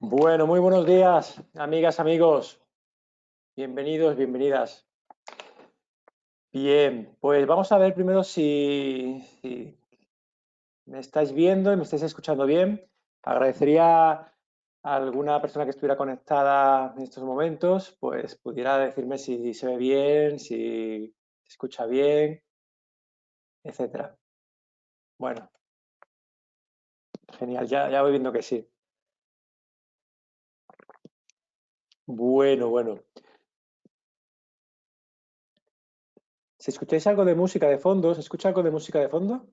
Bueno, muy buenos días, amigas, amigos. Bienvenidos, bienvenidas. Bien, pues vamos a ver primero si me estáis viendo y me estáis escuchando bien. Agradecería a alguna persona que estuviera conectada en estos momentos, pues pudiera decirme si se ve bien, si se escucha bien, etcétera. Bueno, genial, ya voy viendo que sí. Bueno. Si escucháis algo de música de fondo, ¿se escucha algo de música de fondo?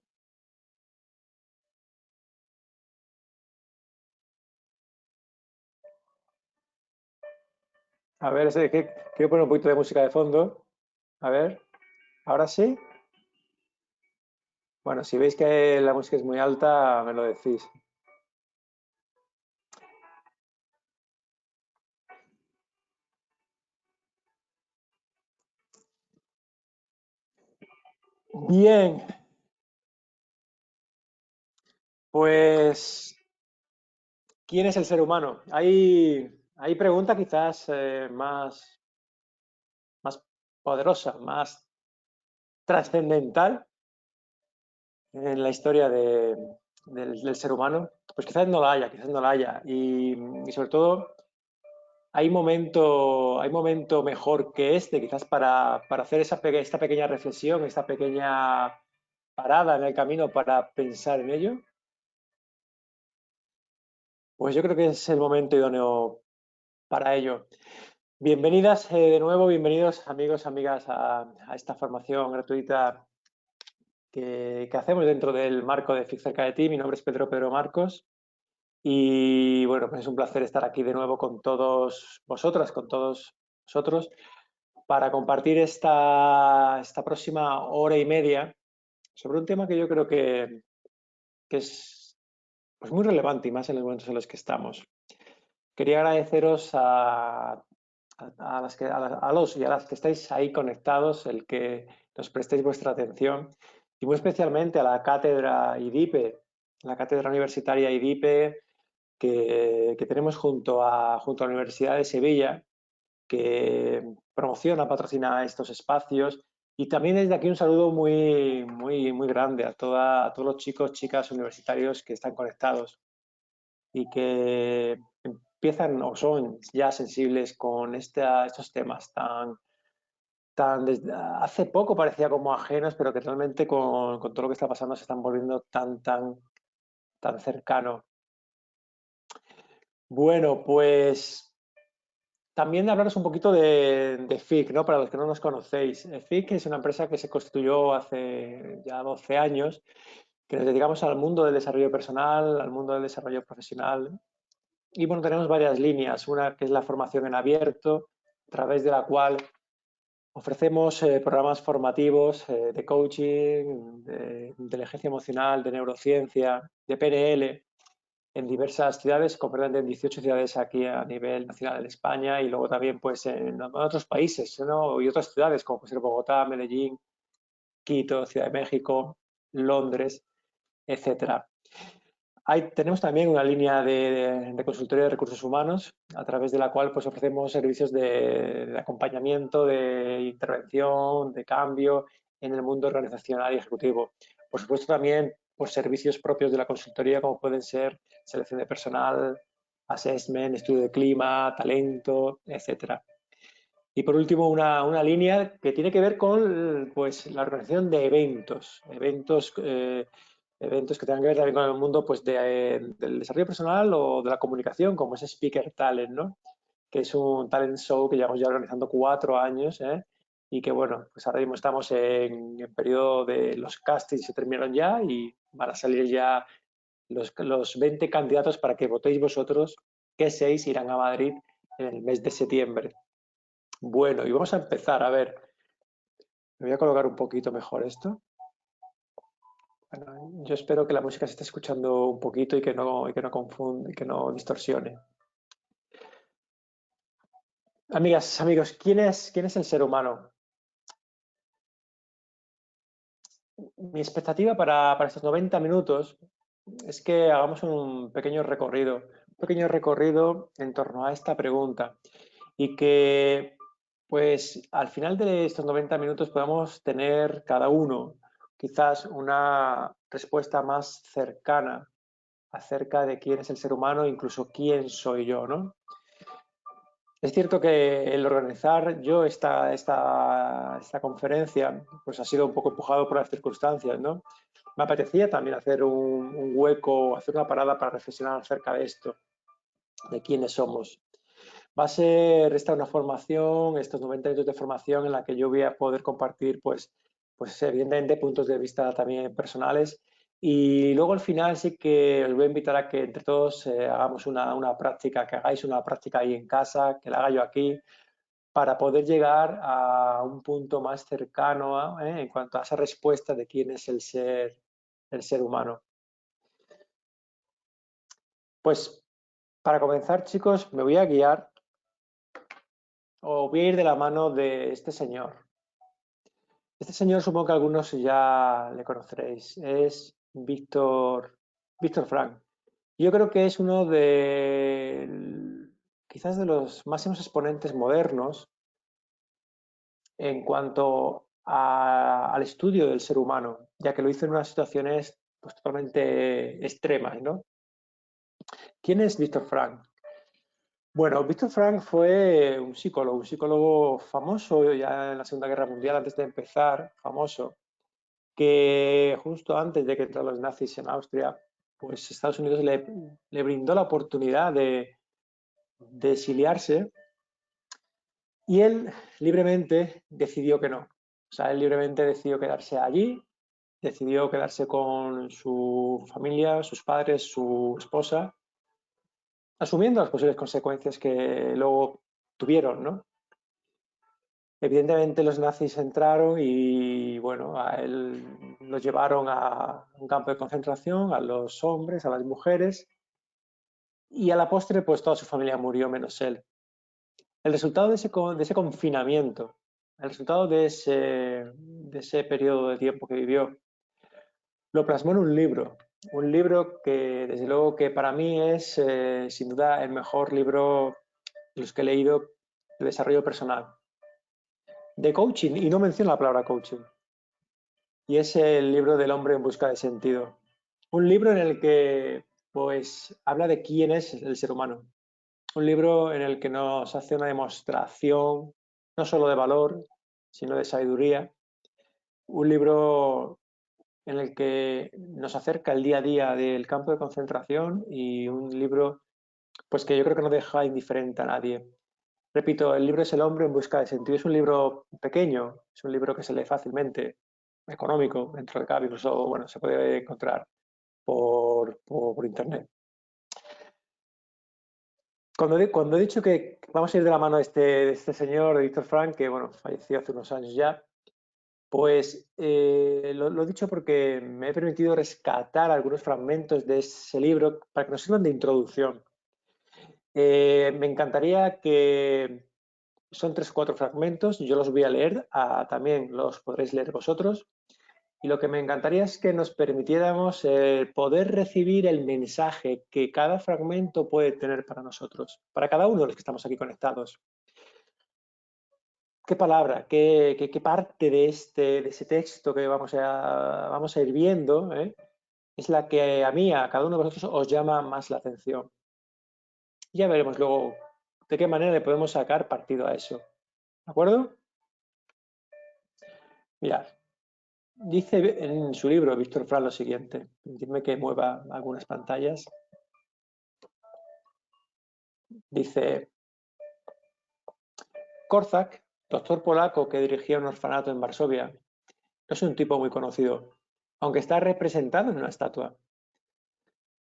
A ver, quiero poner un poquito de música de fondo. A ver, ahora sí. Bueno, si veis que la música es muy alta, me lo decís. Bien, pues, ¿quién es el ser humano? Hay pregunta quizás más poderosa, más trascendental en la historia del ser humano. Pues quizás no la haya. Y sobre todo, hay momento mejor que este, quizás para hacer esta pequeña reflexión, esta pequeña parada en el camino para pensar en ello. Pues yo creo que es el momento idóneo para ello. Bienvenidas de nuevo, bienvenidos amigos, amigas a esta formación gratuita que hacemos dentro del marco de FIC cerca de ti. Mi nombre es Pedro Marcos y bueno, pues es un placer estar aquí de nuevo con todos vosotras, con todos vosotros, para compartir esta próxima hora y media sobre un tema que yo creo que es pues, muy relevante y más en los momentos en los que estamos. Quería agradeceros a los y a las que estáis ahí conectados, el que nos prestéis vuestra atención y muy especialmente a la cátedra IDIPE, la cátedra universitaria IDIPE que tenemos junto a la Universidad de Sevilla, que promociona, patrocina estos espacios. Y también desde aquí un saludo muy grande a todos los chicos, chicas universitarios que están conectados y que empiezan o son ya sensibles con estos temas desde hace poco parecía como ajenos, pero que realmente con todo lo que está pasando se están volviendo tan cercano. Bueno, pues también hablaros un poquito de FIC, ¿no? Para los que no nos conocéis. FIC es una empresa que se constituyó hace ya 12 años, que nos dedicamos al mundo del desarrollo personal, al mundo del desarrollo profesional. Y bueno, tenemos varias líneas. Una que es la formación en abierto, a través de la cual ofrecemos programas formativos de coaching, de inteligencia emocional, de neurociencia, de PNL, en diversas ciudades, concretamente en 18 ciudades aquí a nivel nacional en España y luego también pues en otros países, ¿no? Y otras ciudades como puede ser Bogotá, Medellín, Quito, Ciudad de México, Londres, etcétera. Tenemos también una línea de consultoría de recursos humanos a través de la cual pues, ofrecemos servicios de acompañamiento, de intervención, de cambio en el mundo organizacional y ejecutivo. Por supuesto también pues, servicios propios de la consultoría como pueden ser selección de personal, assessment, estudio de clima, talento, etcétera. Y por último, una línea que tiene que ver con pues, la organización de eventos que tengan que ver también con el mundo pues, del desarrollo personal o de la comunicación, como es Speaker Talent, ¿no? Que es un talent show que llevamos ya organizando 4 años, ¿eh? Y que bueno, pues ahora mismo estamos en el periodo de los castings, se terminaron ya y van a salir ya los 20 candidatos para que votéis vosotros, que 6 irán a Madrid en el mes de septiembre. Bueno, y vamos a empezar. A ver, me voy a colocar un poquito mejor esto. Bueno, yo espero que la música se esté escuchando un poquito y que no confunda, y que no distorsione. Amigas, amigos, ¿quién es el ser humano? Mi expectativa para estos 90 minutos es que hagamos un pequeño recorrido pequeño recorrido en torno a esta pregunta y que, pues, al final de estos 90 minutos podamos tener cada uno quizás una respuesta más cercana acerca de quién es el ser humano, incluso quién soy yo, ¿no? Es cierto que el organizar yo esta conferencia pues ha sido un poco empujado por las circunstancias, ¿no? Me apetecía también hacer un hueco, hacer una parada para reflexionar acerca de esto, de quiénes somos. Va a ser esta una formación, estos 90 minutos de formación en la que yo voy a poder compartir, pues evidentemente puntos de vista también personales. Y luego al final sí que os voy a invitar a que entre todos hagamos una práctica, que hagáis una práctica ahí en casa, que la haga yo aquí, para poder llegar a un punto más cercano en cuanto a esa respuesta de quién es el ser humano. Pues para comenzar, chicos, me voy a guiar o voy a ir de la mano de este señor. Este señor supongo que algunos ya le conoceréis. Es Víctor Frank. Yo creo que es uno de quizás de los máximos exponentes modernos en cuanto al estudio del ser humano, ya que lo hizo en unas situaciones pues, totalmente extremas, ¿no? ¿Quién es Víctor Frank? Bueno, Víctor Frank fue un psicólogo famoso ya en la Segunda Guerra Mundial, antes de empezar, famoso, que justo antes de que entraran los nazis en Austria, pues Estados Unidos le brindó la oportunidad de exiliarse y él libremente decidió que no. O sea, él libremente decidió quedarse allí, decidió quedarse con su familia, sus padres, su esposa, asumiendo las posibles consecuencias que luego tuvieron, ¿no? Evidentemente los nazis entraron y bueno, a él los llevaron a un campo de concentración, a los hombres, a las mujeres, y a la postre pues toda su familia murió menos él. El resultado de ese confinamiento, el resultado de ese periodo de tiempo que vivió, lo plasmó en un libro que desde luego que para mí es sin duda el mejor libro de los que he leído de desarrollo personal, de coaching, y no menciono la palabra coaching. Y es el libro del hombre en busca de sentido. Un libro en el que pues habla de quién es el ser humano. Un libro en el que nos hace una demostración no solo de valor, sino de sabiduría. Un libro en el que nos acerca el día a día del campo de concentración y un libro pues que yo creo que no deja indiferente a nadie. Repito, el libro es El hombre en busca de sentido. Es un libro pequeño, es un libro que se lee fácilmente, económico, dentro de cabe, incluso bueno, se puede encontrar por internet. Cuando he dicho que vamos a ir de la mano de este señor, de Víctor Frank, que bueno, falleció hace unos años ya, pues lo he dicho porque me he permitido rescatar algunos fragmentos de ese libro para que nos sirvan de introducción. Me encantaría que son 3 o 4 fragmentos, yo los voy a leer, también los podréis leer vosotros. Y lo que me encantaría es que nos permitiéramos poder recibir el mensaje que cada fragmento puede tener para nosotros, para cada uno de los que estamos aquí conectados. ¿Qué palabra, qué parte de ese texto que vamos a ir viendo es la que a mí, a cada uno de vosotros, os llama más la atención? Ya veremos luego de qué manera le podemos sacar partido a eso. ¿De acuerdo? Mirad, dice en su libro Víctor Frank lo siguiente. Permitidme que mueva algunas pantallas. Dice, Korczak, doctor polaco que dirigía un orfanato en Varsovia, no es un tipo muy conocido, aunque está representado en una estatua.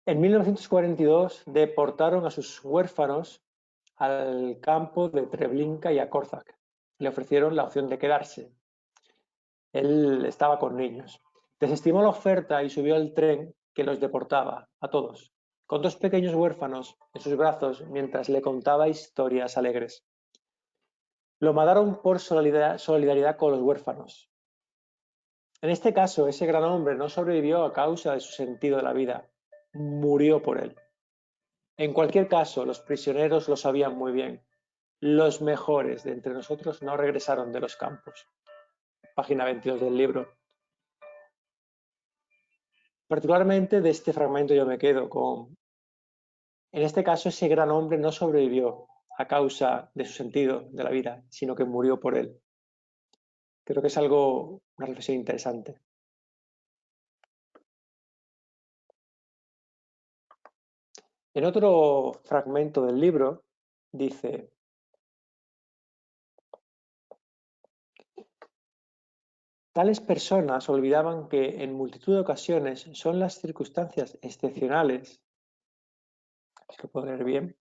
En 1942 deportaron a sus huérfanos al campo de Treblinka y a Korczak. Le ofrecieron la opción de quedarse. Él estaba con niños. Desestimó la oferta y subió al tren que los deportaba a todos, con 2 pequeños huérfanos en sus brazos mientras le contaba historias alegres. Lo mataron por solidaridad con los huérfanos. En este caso, ese gran hombre no sobrevivió a causa de su sentido de la vida, murió por él. En cualquier caso, los prisioneros lo sabían muy bien. Los mejores de entre nosotros no regresaron de los campos. Página 22 del libro. Particularmente de este fragmento yo me quedo con, en este caso, ese gran hombre no sobrevivió a causa de su sentido de la vida, sino que murió por él. Creo que es algo, una reflexión interesante. En otro fragmento del libro dice: tales personas olvidaban que en multitud de ocasiones son las circunstancias excepcionales, si lo puedo leer bien,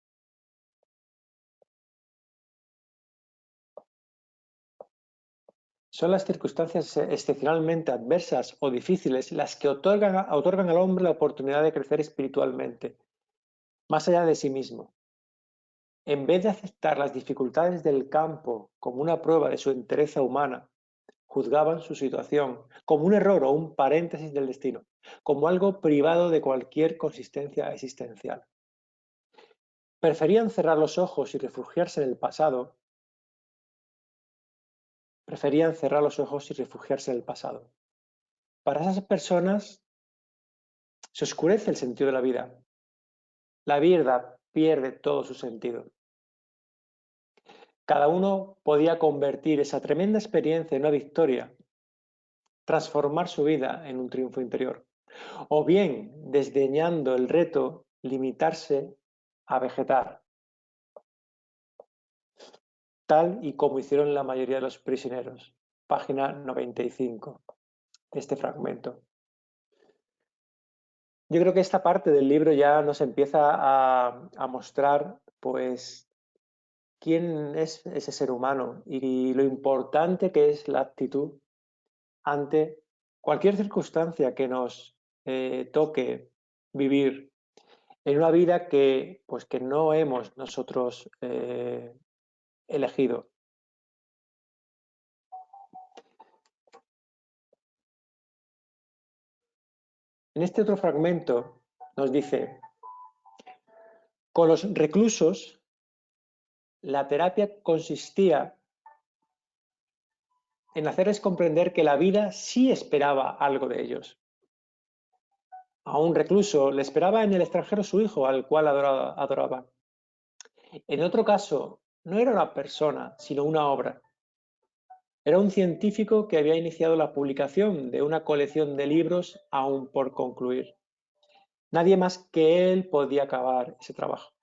son las circunstancias excepcionalmente adversas o difíciles las que otorgan al hombre la oportunidad de crecer espiritualmente, más allá de sí mismo. En vez de aceptar las dificultades del campo como una prueba de su entereza humana, juzgaban su situación como un error o un paréntesis del destino, como algo privado de cualquier consistencia existencial. Preferían cerrar los ojos y refugiarse en el pasado. Preferían cerrar los ojos y refugiarse en el pasado. Para esas personas se oscurece el sentido de la vida. La vida pierde todo su sentido. Cada uno podía convertir esa tremenda experiencia en una victoria, transformar su vida en un triunfo interior, o bien, desdeñando el reto, limitarse a vegetar, tal y como hicieron la mayoría de los prisioneros. Página 95 de este fragmento. Yo creo que esta parte del libro ya nos empieza a mostrar, pues, quién es ese ser humano y lo importante que es la actitud ante cualquier circunstancia que nos toque vivir en una vida que, pues, que no hemos nosotros elegido. En este otro fragmento nos dice: con los reclusos, la terapia consistía en hacerles comprender que la vida sí esperaba algo de ellos. A un recluso le esperaba en el extranjero su hijo, al cual adoraba. En otro caso, no era una persona, sino una obra. Era un científico que había iniciado la publicación de una colección de libros aún por concluir. Nadie más que él podía acabar ese trabajo.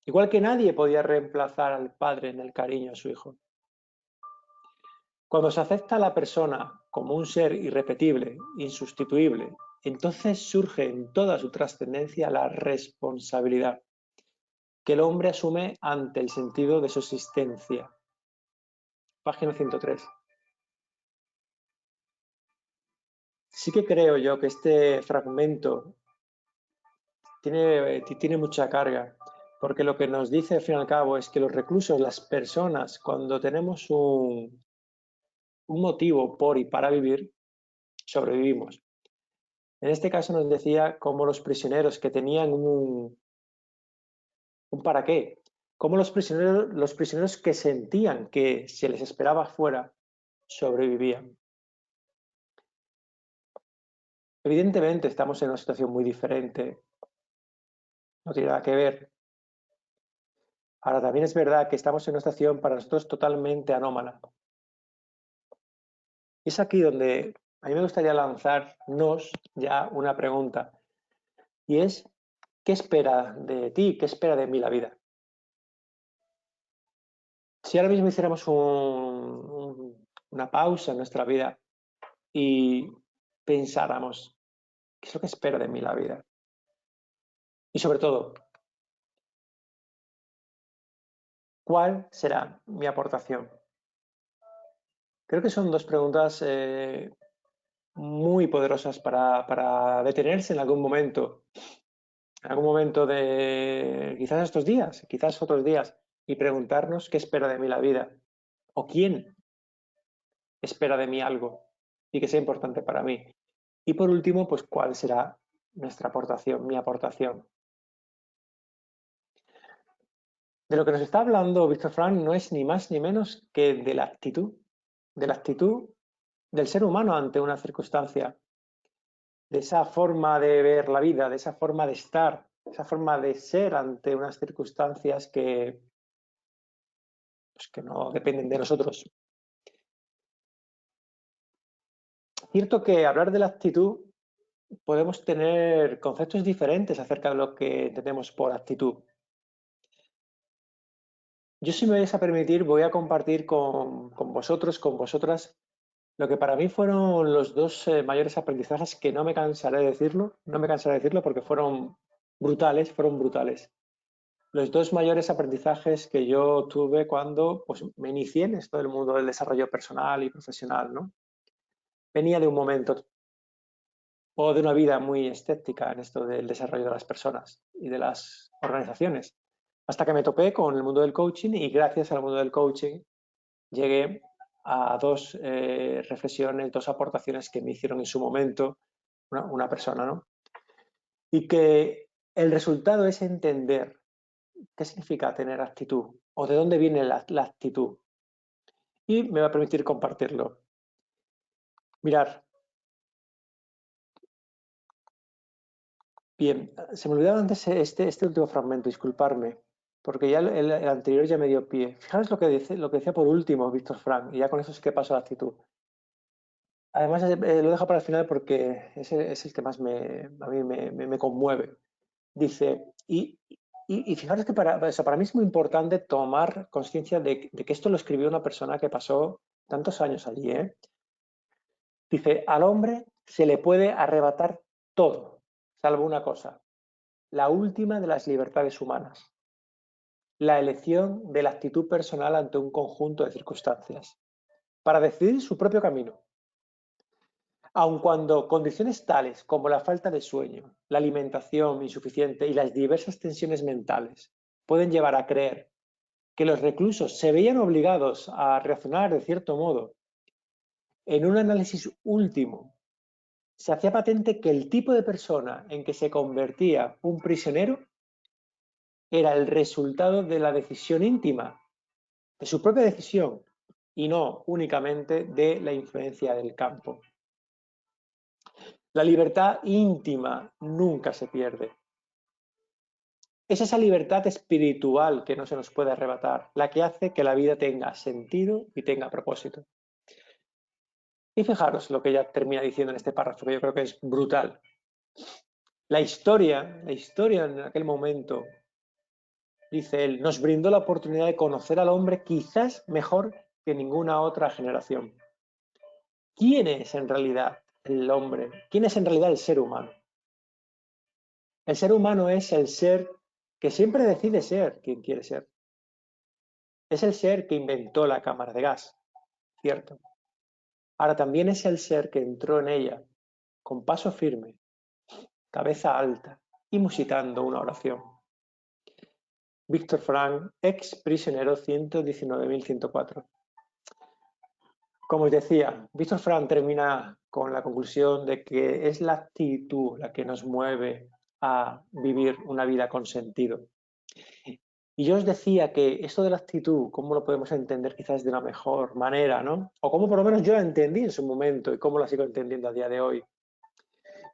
Igual que nadie podía reemplazar al padre en el cariño a su hijo. Cuando se acepta a la persona como un ser irrepetible, insustituible, entonces surge en toda su trascendencia la responsabilidad que el hombre asume ante el sentido de su existencia. Página 103. Sí que creo yo que este fragmento tiene mucha carga, porque lo que nos dice al fin y al cabo es que los reclusos, las personas, cuando tenemos un motivo por y para vivir, sobrevivimos. En este caso nos decía cómo los prisioneros que tenían un para qué, cómo los prisioneros que sentían que se les esperaba afuera sobrevivían. Evidentemente estamos en una situación muy diferente, no tiene nada que ver. Ahora también es verdad que estamos en una situación para nosotros totalmente anómala. Es aquí donde a mí me gustaría lanzarnos ya una pregunta, y es: ¿qué espera de ti? ¿Qué espera de mí la vida? Si ahora mismo hiciéramos una pausa en nuestra vida y pensáramos: ¿qué es lo que espera de mí la vida? Y sobre todo, ¿cuál será mi aportación? Creo que son dos preguntas muy poderosas para detenerse en algún momento de quizás estos días, quizás otros días, y preguntarnos qué espera de mí la vida o quién espera de mí algo y que sea importante para mí. Y por último, pues cuál será nuestra aportación, mi aportación. De lo que nos está hablando Víctor Frank no es ni más ni menos que de la actitud del ser humano ante una circunstancia, de esa forma de ver la vida, de esa forma de estar, esa forma de ser ante unas circunstancias pues, que no dependen de nosotros. Cierto que hablar de la actitud podemos tener conceptos diferentes acerca de lo que entendemos por actitud. Yo, si me vais a permitir, voy a compartir con vosotros, con vosotras, lo que para mí fueron los dos mayores aprendizajes que no me cansaré de decirlo, no me cansaré de decirlo porque fueron brutales, fueron brutales. Los dos mayores aprendizajes que yo tuve cuando pues, me inicié en esto del mundo del desarrollo personal y profesional, ¿no? Venía de un momento o de una vida muy escéptica en esto del desarrollo de las personas y de las organizaciones, hasta que me topé con el mundo del coaching y gracias al mundo del coaching llegué a dos reflexiones, dos aportaciones que me hicieron en su momento una persona, ¿no? Y que el resultado es entender qué significa tener actitud o de dónde viene la actitud. Y me va a permitir compartirlo. Mirar, bien, se me olvidaba antes este último fragmento, disculparme, porque ya el anterior ya me dio pie. Fijaros lo que decía por último Víctor Frank, y ya con eso es que paso a la actitud. Además, lo dejo para el final porque ese es el que más a mí me conmueve. Dice, y fijaros que para mí es muy importante tomar conciencia de que esto lo escribió una persona que pasó tantos años allí, ¿eh? Dice, al hombre se le puede arrebatar todo, salvo una cosa, la última de las libertades humanas, la elección de la actitud personal ante un conjunto de circunstancias, para decidir su propio camino. Aun cuando condiciones tales como la falta de sueño, la alimentación insuficiente y las diversas tensiones mentales pueden llevar a creer que los reclusos se veían obligados a reaccionar de cierto modo, en un análisis último se hacía patente que el tipo de persona en que se convertía un prisionero era el resultado de la decisión íntima, de su propia decisión, y no únicamente de la influencia del campo. La libertad íntima nunca se pierde. Es esa libertad espiritual que no se nos puede arrebatar, la que hace que la vida tenga sentido y tenga propósito. Y fijaros lo que ella termina diciendo en este párrafo, que yo creo que es brutal. La historia en aquel momento, dice él, nos brindó la oportunidad de conocer al hombre quizás mejor que ninguna otra generación. ¿Quién es en realidad el hombre? ¿Quién es en realidad el ser humano? El ser humano es el ser que siempre decide ser quien quiere ser. Es el ser que inventó la cámara de gas, cierto. Ahora también es el ser que entró en ella con paso firme, cabeza alta y musitando una oración. Víctor Frank, ex prisionero 119.104. Como os decía, Víctor Frank termina con la conclusión de que es la actitud la que nos mueve a vivir una vida con sentido. Y yo os decía que esto de la actitud, ¿cómo lo podemos entender quizás de una mejor manera, ¿no? O cómo por lo menos yo la entendí en su momento y cómo la sigo entendiendo a día de hoy.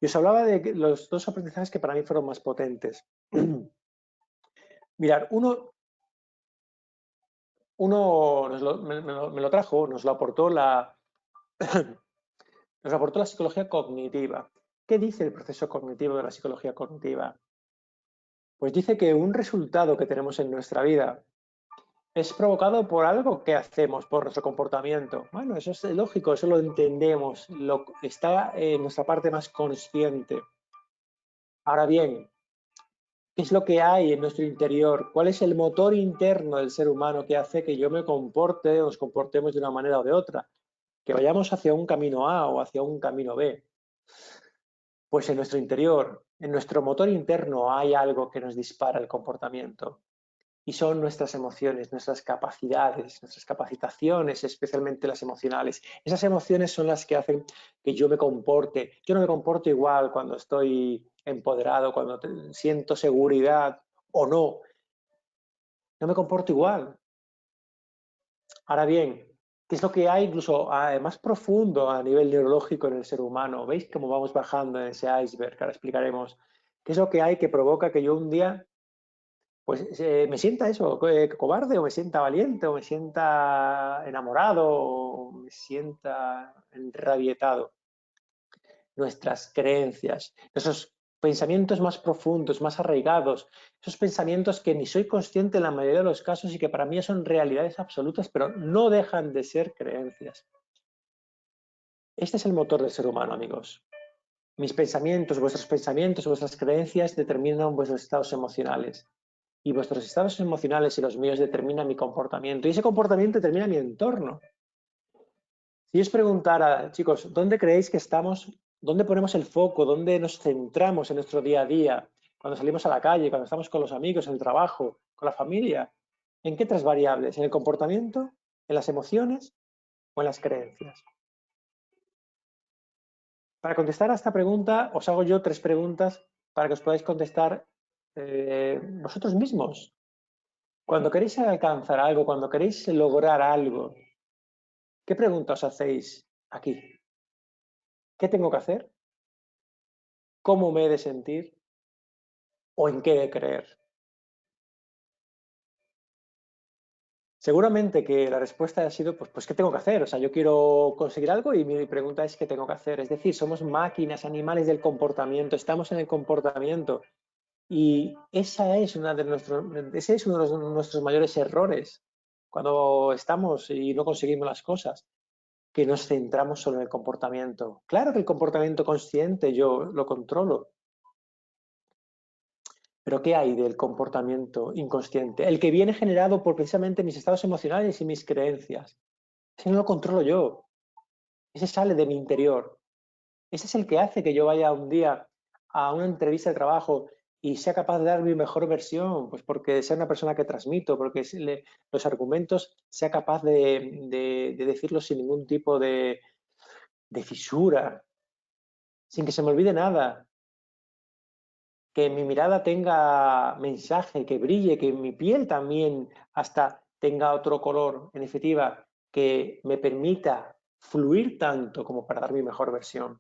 Y os hablaba de los dos aprendizajes que para mí fueron más potentes. Mirad, uno me lo trajo, nos lo aportó nos aportó la psicología cognitiva. ¿Qué dice el proceso cognitivo de la psicología cognitiva? Pues dice que un resultado que tenemos en nuestra vida es provocado por algo que hacemos, por nuestro comportamiento. Bueno, eso es lógico, eso lo entendemos, está en nuestra parte más consciente. Ahora bien, ¿qué es lo que hay en nuestro interior? ¿Cuál es el motor interno del ser humano que hace que yo me comporte o nos comportemos de una manera o de otra? Que vayamos hacia un camino A o hacia un camino B. Pues en nuestro interior, en nuestro motor interno hay algo que nos dispara el comportamiento. Y son nuestras emociones, nuestras capacidades, nuestras capacitaciones, especialmente las emocionales. Esas emociones son las que hacen que yo me comporte. Yo no me comporto igual cuando estoy empoderado, cuando siento seguridad o no. no me comporto igual. Ahora bien, ¿qué es lo que hay incluso más profundo a nivel neurológico en el ser humano? ¿Veis cómo vamos bajando en ese iceberg? Ahora explicaremos. ¿Qué es lo que hay que provoca que yo un día pues me sienta eso, cobarde, o me sienta valiente, o me sienta enamorado, o me sienta enrabietado? Nuestras creencias, esos pensamientos más profundos, más arraigados, esos pensamientos que ni soy consciente en la mayoría de los casos y que para mí son realidades absolutas, pero no dejan de ser creencias. Este es el motor del ser humano, amigos. Mis pensamientos, vuestras creencias determinan vuestros estados emocionales. Y vuestros estados emocionales y los míos determinan mi comportamiento. Y ese comportamiento determina mi entorno. Si os preguntara, chicos, ¿dónde creéis que estamos? ¿Dónde ponemos el foco? ¿Dónde nos centramos en nuestro día a día? Cuando salimos a la calle, cuando estamos con los amigos, en el trabajo, con la familia. ¿En qué tres variables? ¿En el comportamiento? ¿En las emociones? ¿O en las creencias? Para contestar a esta pregunta, os hago yo tres preguntas para que os podáis contestar vosotros mismos. Cuando queréis alcanzar algo, cuando queréis lograr algo, ¿qué pregunta os hacéis aquí? ¿Qué tengo que hacer? ¿Cómo me he de sentir? ¿O en qué he de creer? Seguramente que la respuesta ha sido, pues, ¿qué tengo que hacer? O sea, yo quiero conseguir algo y mi pregunta es, ¿qué tengo que hacer? Es decir, somos máquinas, animales del comportamiento, estamos en el comportamiento. Y ese es uno de nuestros mayores errores cuando estamos y no conseguimos las cosas, que nos centramos solo en el comportamiento. Claro que el comportamiento consciente yo lo controlo, pero ¿qué hay del comportamiento inconsciente? El que viene generado por precisamente mis estados emocionales y mis creencias. Ese no lo controlo yo, ese sale de mi interior. Ese es el que hace que yo vaya un día a una entrevista de trabajo y sea capaz de dar mi mejor versión, pues porque sea una persona que transmito, porque los argumentos sea capaz de decirlos sin ningún tipo de fisura, sin que se me olvide nada, que mi mirada tenga mensaje, que brille, que mi piel también hasta tenga otro color, en definitiva, que me permita fluir tanto como para dar mi mejor versión.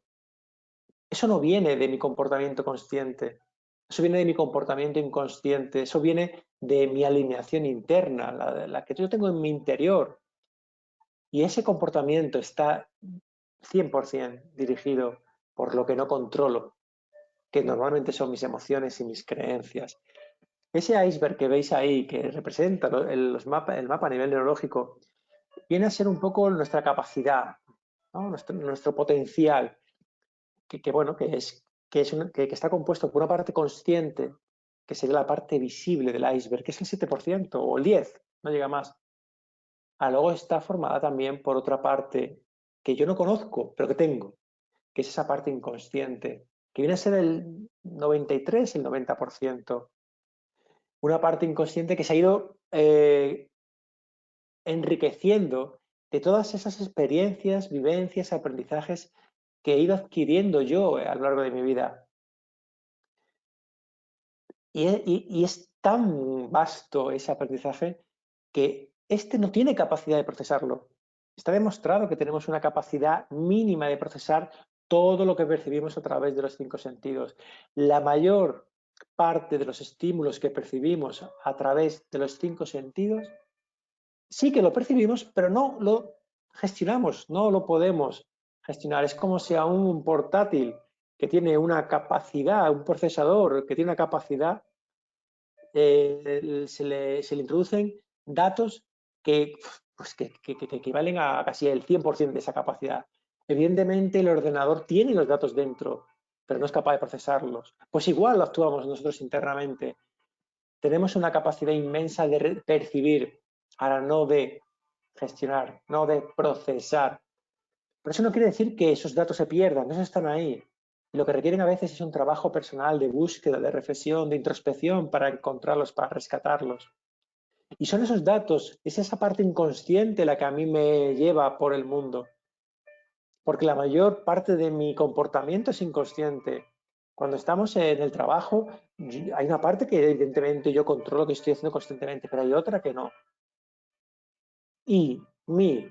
Eso no viene de mi comportamiento consciente, eso viene de mi comportamiento inconsciente, eso viene de mi alineación interna, la que yo tengo en mi interior. Y ese comportamiento está 100% dirigido por lo que no controlo, que normalmente son mis emociones y mis creencias. Ese iceberg que veis ahí, que representa el mapa a nivel neurológico, viene a ser un poco nuestra capacidad, ¿no? nuestro potencial, bueno, que está compuesto por una parte consciente, que sería la parte visible del iceberg, que es el 7% o el 10%, no llega más. Luego está formada también por otra parte que yo no conozco, pero que tengo, que es esa parte inconsciente, que viene a ser el 93, el 90%. Una parte inconsciente que se ha ido enriqueciendo de todas esas experiencias, vivencias, aprendizajes que he ido adquiriendo yo a lo largo de mi vida. Y es tan vasto ese aprendizaje que este no tiene capacidad de procesarlo. Está demostrado que tenemos una capacidad mínima de procesar todo lo que percibimos a través de los 5 sentidos. La mayor parte de los estímulos que percibimos a través de los 5 sentidos, sí que lo percibimos, pero no lo gestionamos, no lo podemos gestionar. Es como si a un portátil que tiene una capacidad, un procesador que tiene una capacidad, se le introducen datos que, pues que equivalen a casi el 100% de esa capacidad. Evidentemente el ordenador tiene los datos dentro, pero no es capaz de procesarlos. Pues igual lo actuamos nosotros internamente. Tenemos una capacidad inmensa de percibir, ahora no de gestionar, no de procesar. Pero eso no quiere decir que esos datos se pierdan, esos están ahí. Lo que requieren a veces es un trabajo personal de búsqueda, de reflexión, de introspección para encontrarlos, para rescatarlos. Y son esos datos, es esa parte inconsciente la que a mí me lleva por el mundo. Porque la mayor parte de mi comportamiento es inconsciente. Cuando estamos en el trabajo, hay una parte que evidentemente yo controlo que estoy haciendo constantemente, pero hay otra que no. Y mi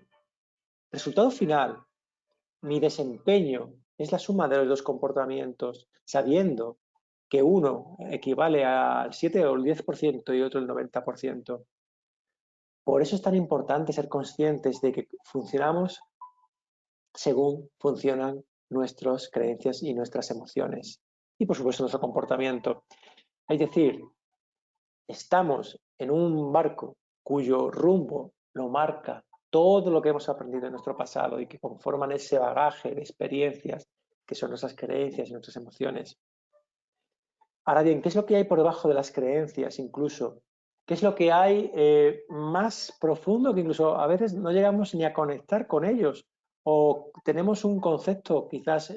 resultado final, mi desempeño, es la suma de los dos comportamientos, sabiendo que uno equivale al 7 o el 10% y otro el 90%. Por eso es tan importante ser conscientes de que funcionamos según funcionan nuestras creencias y nuestras emociones. Y por supuesto nuestro comportamiento. Es decir, estamos en un barco cuyo rumbo lo marca todo lo que hemos aprendido en nuestro pasado y que conforman ese bagaje de experiencias que son nuestras creencias y nuestras emociones. Ahora bien, ¿qué es lo que hay por debajo de las creencias incluso? ¿Qué es lo que hay más profundo que incluso a veces no llegamos ni a conectar con ellos? O tenemos un concepto quizás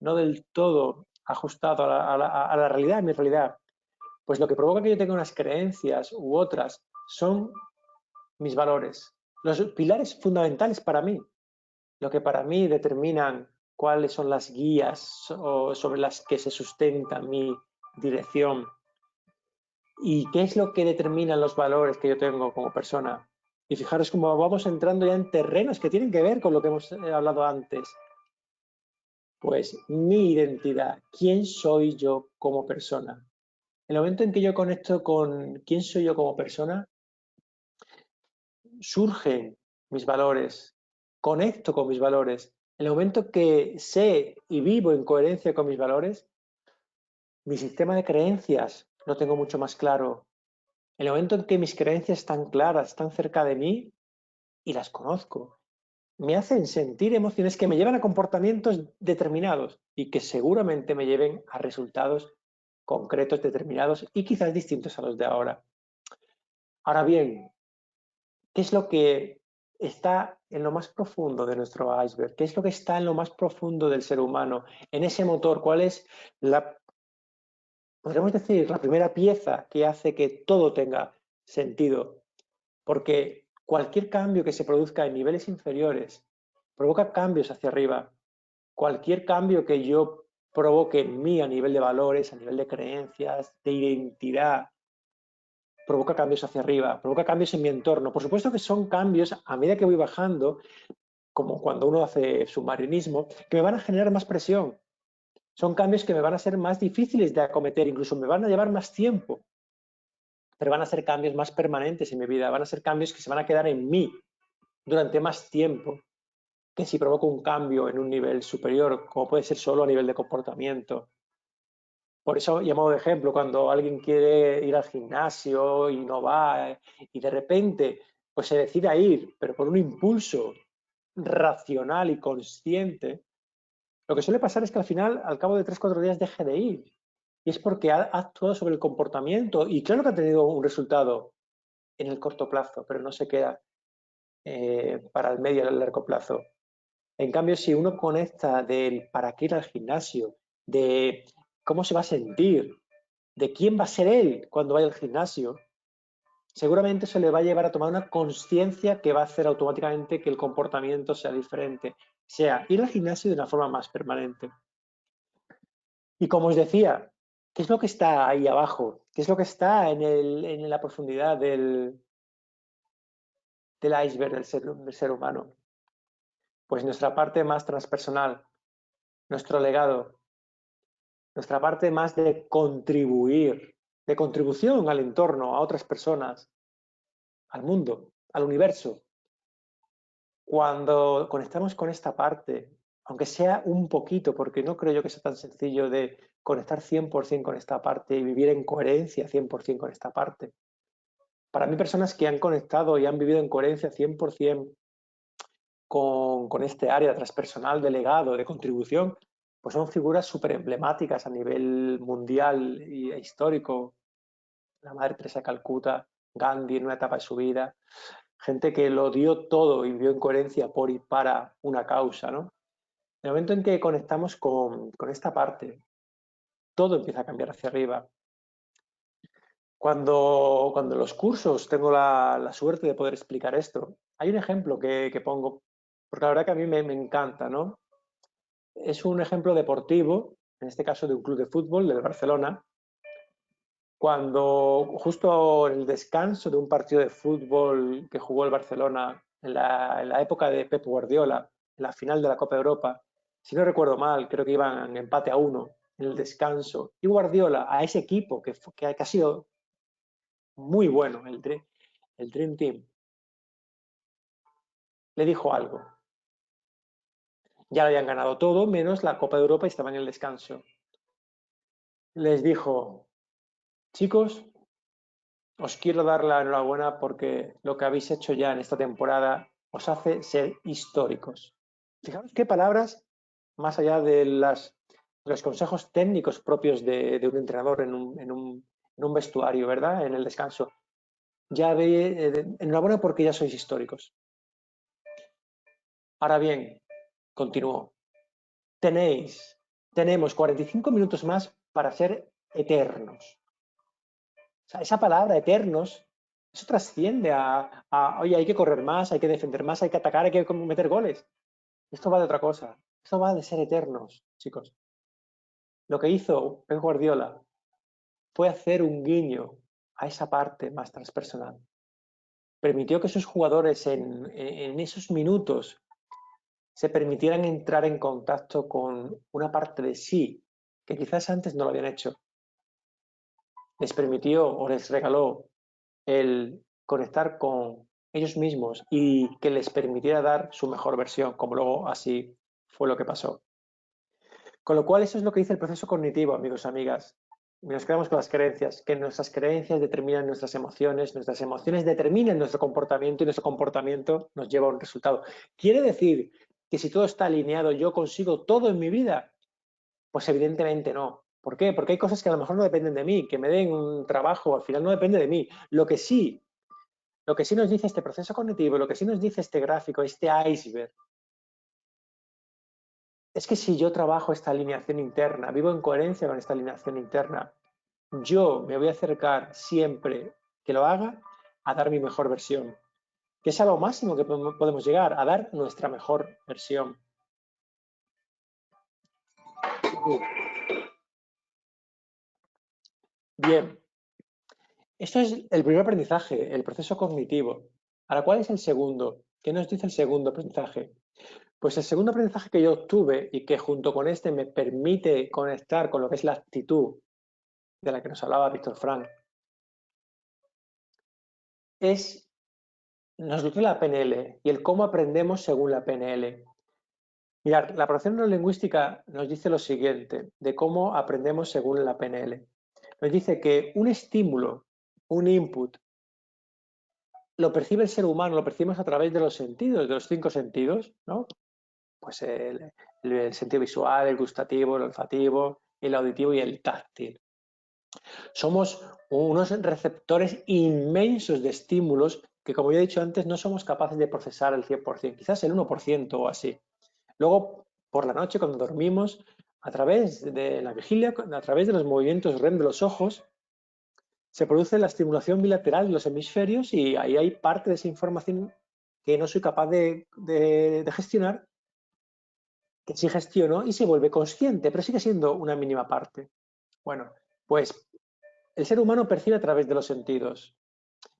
no del todo ajustado a la realidad, a mi realidad. Pues lo que provoca que yo tenga unas creencias u otras son mis valores, los pilares fundamentales para mí, lo que para mí determinan cuáles son las guías sobre las que se sustenta mi dirección y qué es lo que determinan los valores que yo tengo como persona. Y fijaros cómo vamos entrando ya en terrenos que tienen que ver con lo que hemos hablado antes. Pues mi identidad, quién soy yo como persona. En el momento en que yo conecto con quién soy yo como persona, surgen mis valores, conecto con mis valores. En el momento que sé y vivo en coherencia con mis valores, mi sistema de creencias lo tengo mucho más claro. En el momento en que mis creencias están claras, están cerca de mí y las conozco, me hacen sentir emociones que me llevan a comportamientos determinados y que seguramente me lleven a resultados concretos, determinados y quizás distintos a los de ahora. Ahora bien, ¿qué es lo que está en lo más profundo de nuestro iceberg? ¿Qué es lo que está en lo más profundo del ser humano? En ese motor, ¿cuál es podríamos decir, la primera pieza que hace que todo tenga sentido? Porque cualquier cambio que se produzca en niveles inferiores provoca cambios hacia arriba. Cualquier cambio que yo provoque en mí a nivel de valores, a nivel de creencias, de identidad, provoca cambios hacia arriba, provoca cambios en mi entorno. Por supuesto que son cambios a medida que voy bajando, como cuando uno hace submarinismo, que me van a generar más presión. Son cambios que me van a ser más difíciles de acometer, incluso me van a llevar más tiempo, pero van a ser cambios más permanentes en mi vida, van a ser cambios que se van a quedar en mí durante más tiempo que si provoco un cambio en un nivel superior, como puede ser solo a nivel de comportamiento. Por eso, llamado de ejemplo, cuando alguien quiere ir al gimnasio y no va y de repente pues se decide a ir, pero por un impulso racional y consciente, lo que suele pasar es que al final, al cabo de 3 o 4 días, deje de ir. Y es porque ha actuado sobre el comportamiento y claro que ha tenido un resultado en el corto plazo, pero no se queda para el medio y el largo plazo. En cambio, si uno conecta del para qué ir al gimnasio, de cómo se va a sentir, de quién va a ser él cuando vaya al gimnasio, seguramente eso le va a llevar a tomar una conciencia que va a hacer automáticamente que el comportamiento sea diferente, sea ir al gimnasio de una forma más permanente. Y como os decía, ¿qué es lo que está ahí abajo? ¿Qué es lo que está en la profundidad del iceberg del ser humano? Pues nuestra parte más transpersonal, nuestro legado, nuestra parte más de contribuir, de contribución al entorno, a otras personas, al mundo, al universo. Cuando conectamos con esta parte, aunque sea un poquito, porque no creo yo que sea tan sencillo de conectar 100% con esta parte y vivir en coherencia 100% con esta parte. Para mí, personas que han conectado y han vivido en coherencia 100% con este área transpersonal de legado, de contribución, pues son figuras súper emblemáticas a nivel mundial e histórico. La Madre Teresa de Calcuta, Gandhi en una etapa de su vida, gente que lo dio todo y vivió en coherencia por y para una causa, ¿no? En el momento en que conectamos con esta parte, todo empieza a cambiar hacia arriba. Cuando en los cursos tengo la suerte de poder explicar esto, hay un ejemplo que pongo, porque la verdad que a mí me encanta, ¿no? Es un ejemplo deportivo en este caso de un club de fútbol, del Barcelona, cuando justo en el descanso de un partido de fútbol que jugó el Barcelona en la época de Pep Guardiola, en la final de la Copa de Europa, si no recuerdo mal, creo que iban empate a 1 en el descanso, y Guardiola a ese equipo que ha sido muy bueno, el Dream Team, le dijo algo. Ya lo habían ganado todo, menos la Copa de Europa y estaban en el descanso. Les dijo, chicos, os quiero dar la enhorabuena porque lo que habéis hecho ya en esta temporada os hace ser históricos. Fijaros qué palabras, más allá de los consejos técnicos propios de un entrenador en un vestuario, ¿verdad? En el descanso. Ya enhorabuena porque ya sois históricos. Ahora bien, continuó, tenemos 45 minutos más para ser eternos. O sea, esa palabra, eternos, eso trasciende oye, hay que correr más, hay que defender más, hay que atacar, hay que meter goles. Esto va de otra cosa. Esto va de ser eternos, chicos. Lo que hizo Pep Guardiola fue hacer un guiño a esa parte más transpersonal. Permitió que sus jugadores en esos minutos se permitieran entrar en contacto con una parte de sí que quizás antes no lo habían hecho. Les permitió o les regaló el conectar con ellos mismos y que les permitiera dar su mejor versión, como luego así fue lo que pasó. Con lo cual, eso es lo que dice el proceso cognitivo, amigos, amigas. Nos quedamos con las creencias, que nuestras creencias determinan nuestras emociones determinan nuestro comportamiento y nuestro comportamiento nos lleva a un resultado. ¿Quiere decir que si todo está alineado yo consigo todo en mi vida? Pues evidentemente no. ¿Por qué? Porque hay cosas que a lo mejor no dependen de mí, que me den un trabajo, al final no depende de mí. Lo que sí nos dice este proceso cognitivo, lo que sí nos dice este gráfico, este iceberg, es que si yo trabajo esta alineación interna, vivo en coherencia con esta alineación interna, yo me voy a acercar siempre que lo haga a dar mi mejor versión, que es a lo máximo que podemos llegar, a dar nuestra mejor versión. Bien, esto es el primer aprendizaje, el proceso cognitivo. Ahora, ¿cuál es el segundo? ¿Qué nos dice el segundo aprendizaje? Pues el segundo aprendizaje que yo obtuve y que junto con este me permite conectar con lo que es la actitud de la que nos hablaba Víctor Frank, nos nutre la PNL y el cómo aprendemos según la PNL. Mirad, la programación neurolingüística nos dice lo siguiente de cómo aprendemos según la PNL. Nos dice que un estímulo, un input, lo percibe el ser humano, lo percibimos a través de los sentidos, de los 5 sentidos, ¿no? Pues el sentido visual, el gustativo, el olfativo, el auditivo y el táctil. Somos unos receptores inmensos de estímulos que, como ya he dicho antes, no somos capaces de procesar el 100%, quizás el 1% o así. Luego, por la noche, cuando dormimos, a través de la vigilia, a través de los movimientos REM de los ojos, se produce la estimulación bilateral de los hemisferios y ahí hay parte de esa información que no soy capaz de gestionar, que sí gestiono y se vuelve consciente, pero sigue siendo una mínima parte. Bueno, pues el ser humano percibe a través de los sentidos.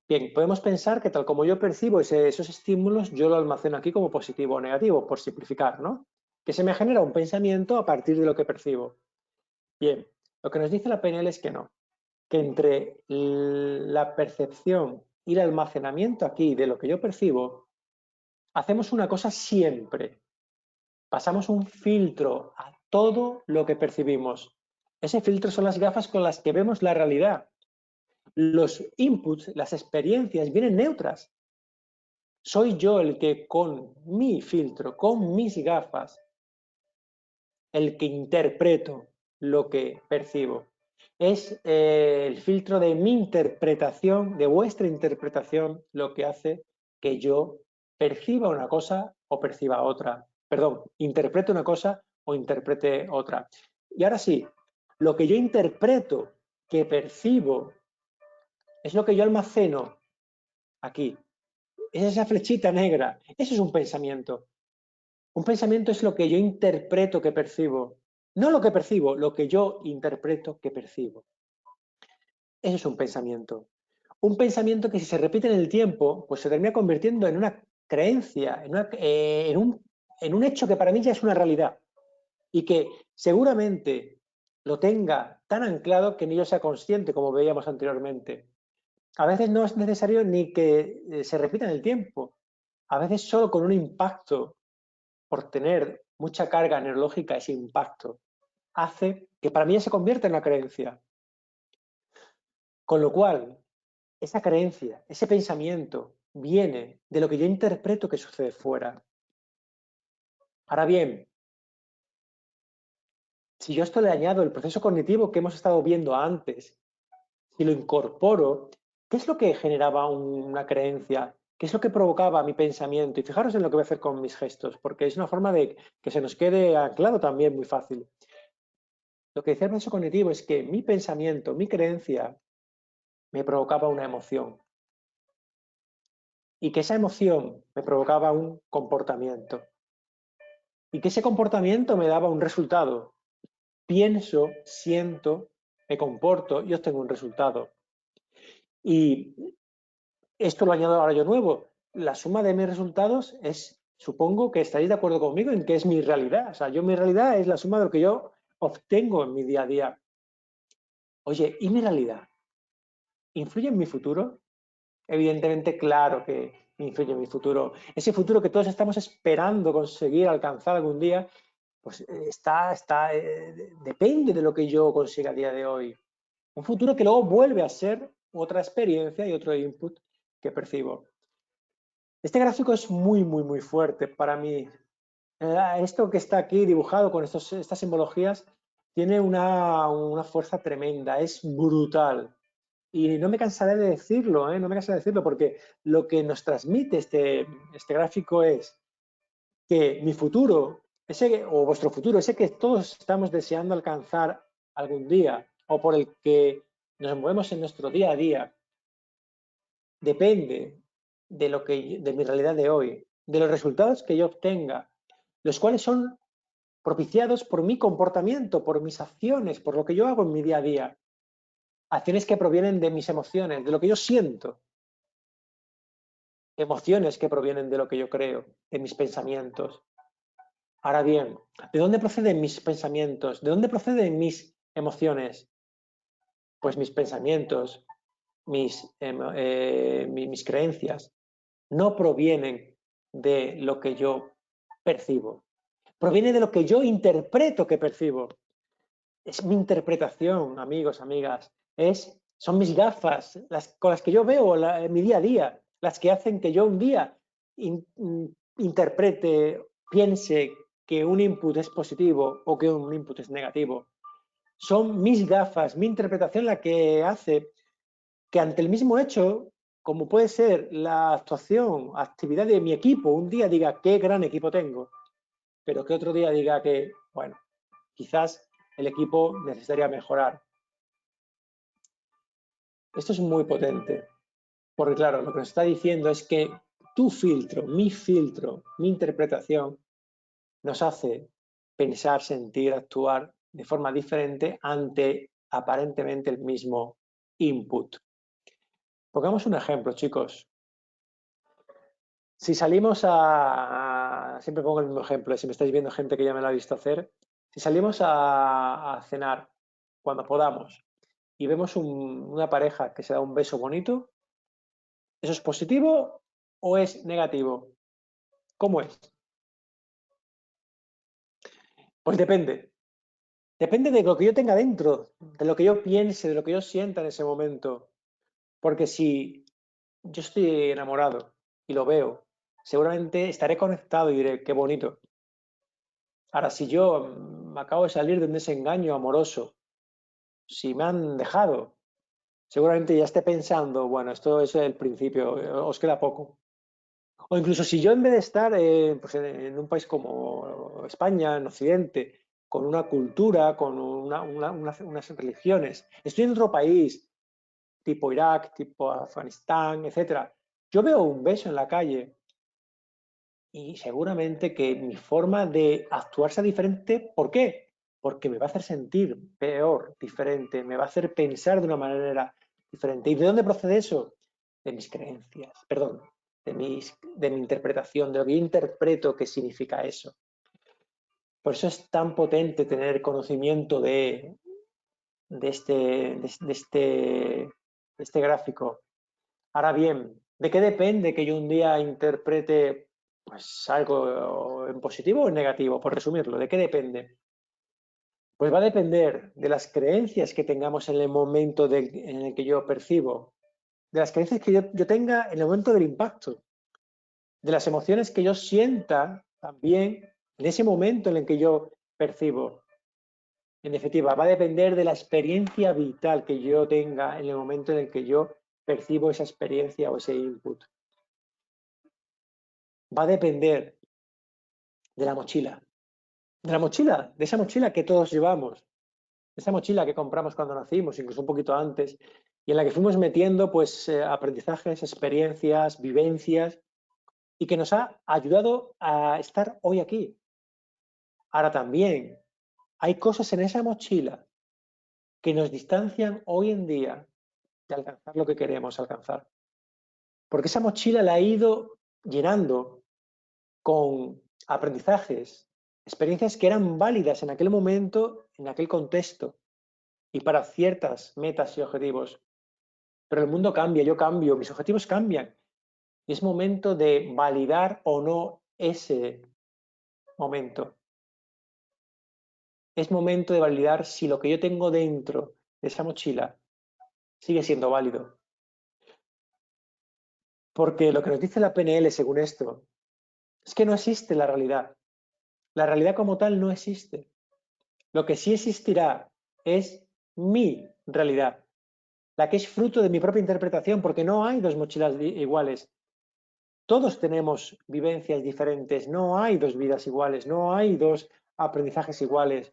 Bien, podemos pensar que tal como yo percibo esos estímulos, yo lo almaceno aquí como positivo o negativo, por simplificar, ¿no? Que se me genera un pensamiento a partir de lo que percibo. Bien, lo que nos dice la PNL es que no, que entre la percepción y el almacenamiento aquí de lo que yo percibo, hacemos una cosa siempre. Pasamos un filtro a todo lo que percibimos. Ese filtro son las gafas con las que vemos la realidad. Los inputs, las experiencias vienen neutras. Soy yo el que con mi filtro, con mis gafas, el que interpreto lo que percibo. Es el filtro de mi interpretación, de vuestra interpretación, lo que hace que yo perciba una cosa o perciba otra. Perdón, interprete una cosa o interprete otra. Y ahora sí, lo que yo interpreto, que percibo, es lo que yo almaceno aquí. Es esa flechita negra. Eso es un pensamiento. Un pensamiento es lo que yo interpreto que percibo. No lo que percibo, lo que yo interpreto que percibo. Eso es un pensamiento. Un pensamiento que si se repite en el tiempo, pues se termina convirtiendo en una creencia, en un hecho que para mí ya es una realidad y que seguramente lo tenga tan anclado que ni yo sea consciente, como veíamos anteriormente. A veces no es necesario ni que se repita en el tiempo. A veces solo con un impacto, por tener mucha carga neurológica, ese impacto hace que para mí ya se convierta en una creencia. Con lo cual, esa creencia, ese pensamiento, viene de lo que yo interpreto que sucede fuera. Ahora bien, si yo esto le añado el proceso cognitivo que hemos estado viendo antes, si lo incorporo, ¿qué es lo que generaba una creencia? ¿Qué es lo que provocaba mi pensamiento? Y fijaros en lo que voy a hacer con mis gestos, porque es una forma de que se nos quede anclado también muy fácil. Lo que decía el proceso cognitivo es que mi pensamiento, mi creencia, me provocaba una emoción y que esa emoción me provocaba un comportamiento y que ese comportamiento me daba un resultado. Pienso, siento, me comporto y obtengo un resultado. Y esto lo añado ahora yo nuevo. La suma de mis resultados es, supongo que estaréis de acuerdo conmigo en que es mi realidad. O sea, mi realidad es la suma de lo que yo obtengo en mi día a día. Oye, ¿y mi realidad? ¿Influye en mi futuro? Evidentemente, claro que influye en mi futuro. Ese futuro que todos estamos esperando conseguir alcanzar algún día, pues depende de lo que yo consiga a día de hoy. Un futuro que luego vuelve a ser otra experiencia y otro input que percibo. Este gráfico es muy, muy, muy fuerte para mí. Esto que está aquí dibujado con estas simbologías tiene una fuerza tremenda, es brutal. Y no me cansaré de decirlo, no me cansaré de decirlo, porque lo que nos transmite este gráfico es que mi futuro, o vuestro futuro, ese que todos estamos deseando alcanzar algún día, o por el que nos movemos en nuestro día a día, depende de mi realidad de hoy, de los resultados que yo obtenga, los cuales son propiciados por mi comportamiento, por mis acciones, por lo que yo hago en mi día a día. Acciones que provienen de mis emociones, de lo que yo siento. Emociones que provienen de lo que yo creo, de mis pensamientos. Ahora bien, ¿de dónde proceden mis pensamientos? ¿De dónde proceden mis emociones? Pues mis pensamientos, mis creencias, no provienen de lo que yo percibo. Proviene de lo que yo interpreto que percibo. Es mi interpretación, amigos, amigas. Son mis gafas, con las que yo veo mi día a día, las que hacen que yo un día interprete, piense que un input es positivo o que un input es negativo. Son mis gafas, mi interpretación la que hace que ante el mismo hecho, como puede ser la actuación, actividad de mi equipo, un día diga qué gran equipo tengo, pero que otro día diga que, bueno, quizás el equipo necesitaría mejorar. Esto es muy potente, porque claro, lo que nos está diciendo es que tu filtro, mi interpretación, nos hace pensar, sentir, actuar de forma diferente ante aparentemente el mismo input. Pongamos un ejemplo, chicos. Si salimos siempre pongo el mismo ejemplo, si me estáis viendo gente que ya me lo ha visto hacer, si salimos a cenar cuando podamos y vemos una pareja que se da un beso bonito, ¿eso es positivo o es negativo? ¿Cómo es? Pues depende. Depende de lo que yo tenga dentro, de lo que yo piense, de lo que yo sienta en ese momento. Porque si yo estoy enamorado y lo veo, seguramente estaré conectado y diré, qué bonito. Ahora, si yo me acabo de salir de un desengaño amoroso, si me han dejado, seguramente ya esté pensando, bueno, esto es el principio, os queda poco. O incluso si yo en vez de estar pues en un país como España, en Occidente, con una cultura, con unas religiones, estoy en otro país, tipo Irak, tipo Afganistán, etcétera, yo veo un beso en la calle y seguramente que mi forma de actuar sea diferente. ¿Por qué? porque me va a hacer sentir peor, diferente, me va a hacer pensar de una manera diferente. ¿Y de dónde procede eso? De mis creencias, perdón, de mi interpretación, de lo que yo interpreto que significa eso. Por eso es tan potente tener conocimiento de este gráfico. Ahora bien, ¿de qué depende que yo un día interprete pues, algo en positivo o en negativo? Por resumirlo, ¿de qué depende? Pues va a depender de las creencias que tengamos en el momento en el que yo percibo, de las creencias que yo tenga en el momento del impacto, de las emociones que yo sienta también en ese momento en el que yo percibo. En definitiva, va a depender de la experiencia vital que yo tenga en el momento en el que yo percibo esa experiencia o ese input. Va a depender de la mochila, de esa mochila que todos llevamos, de esa mochila que compramos cuando nacimos, incluso un poquito antes, y en la que fuimos metiendo pues aprendizajes, experiencias, vivencias, y que nos ha ayudado a estar hoy aquí. Ahora también hay cosas en esa mochila que nos distancian hoy en día de alcanzar lo que queremos alcanzar. Porque esa mochila la ha ido llenando con aprendizajes, experiencias que eran válidas en aquel momento, en aquel contexto y para ciertas metas y objetivos. Pero el mundo cambia, yo cambio, mis objetivos cambian. Y es momento de validar o no ese momento. Es momento de validar si lo que yo tengo dentro de esa mochila sigue siendo válido. Porque lo que nos dice la PNL según esto es que no existe la realidad. La realidad como tal no existe. Lo que sí existirá es mi realidad, la que es fruto de mi propia interpretación, porque no hay dos mochilas iguales. Todos tenemos vivencias diferentes, no hay dos vidas iguales, no hay dos aprendizajes iguales.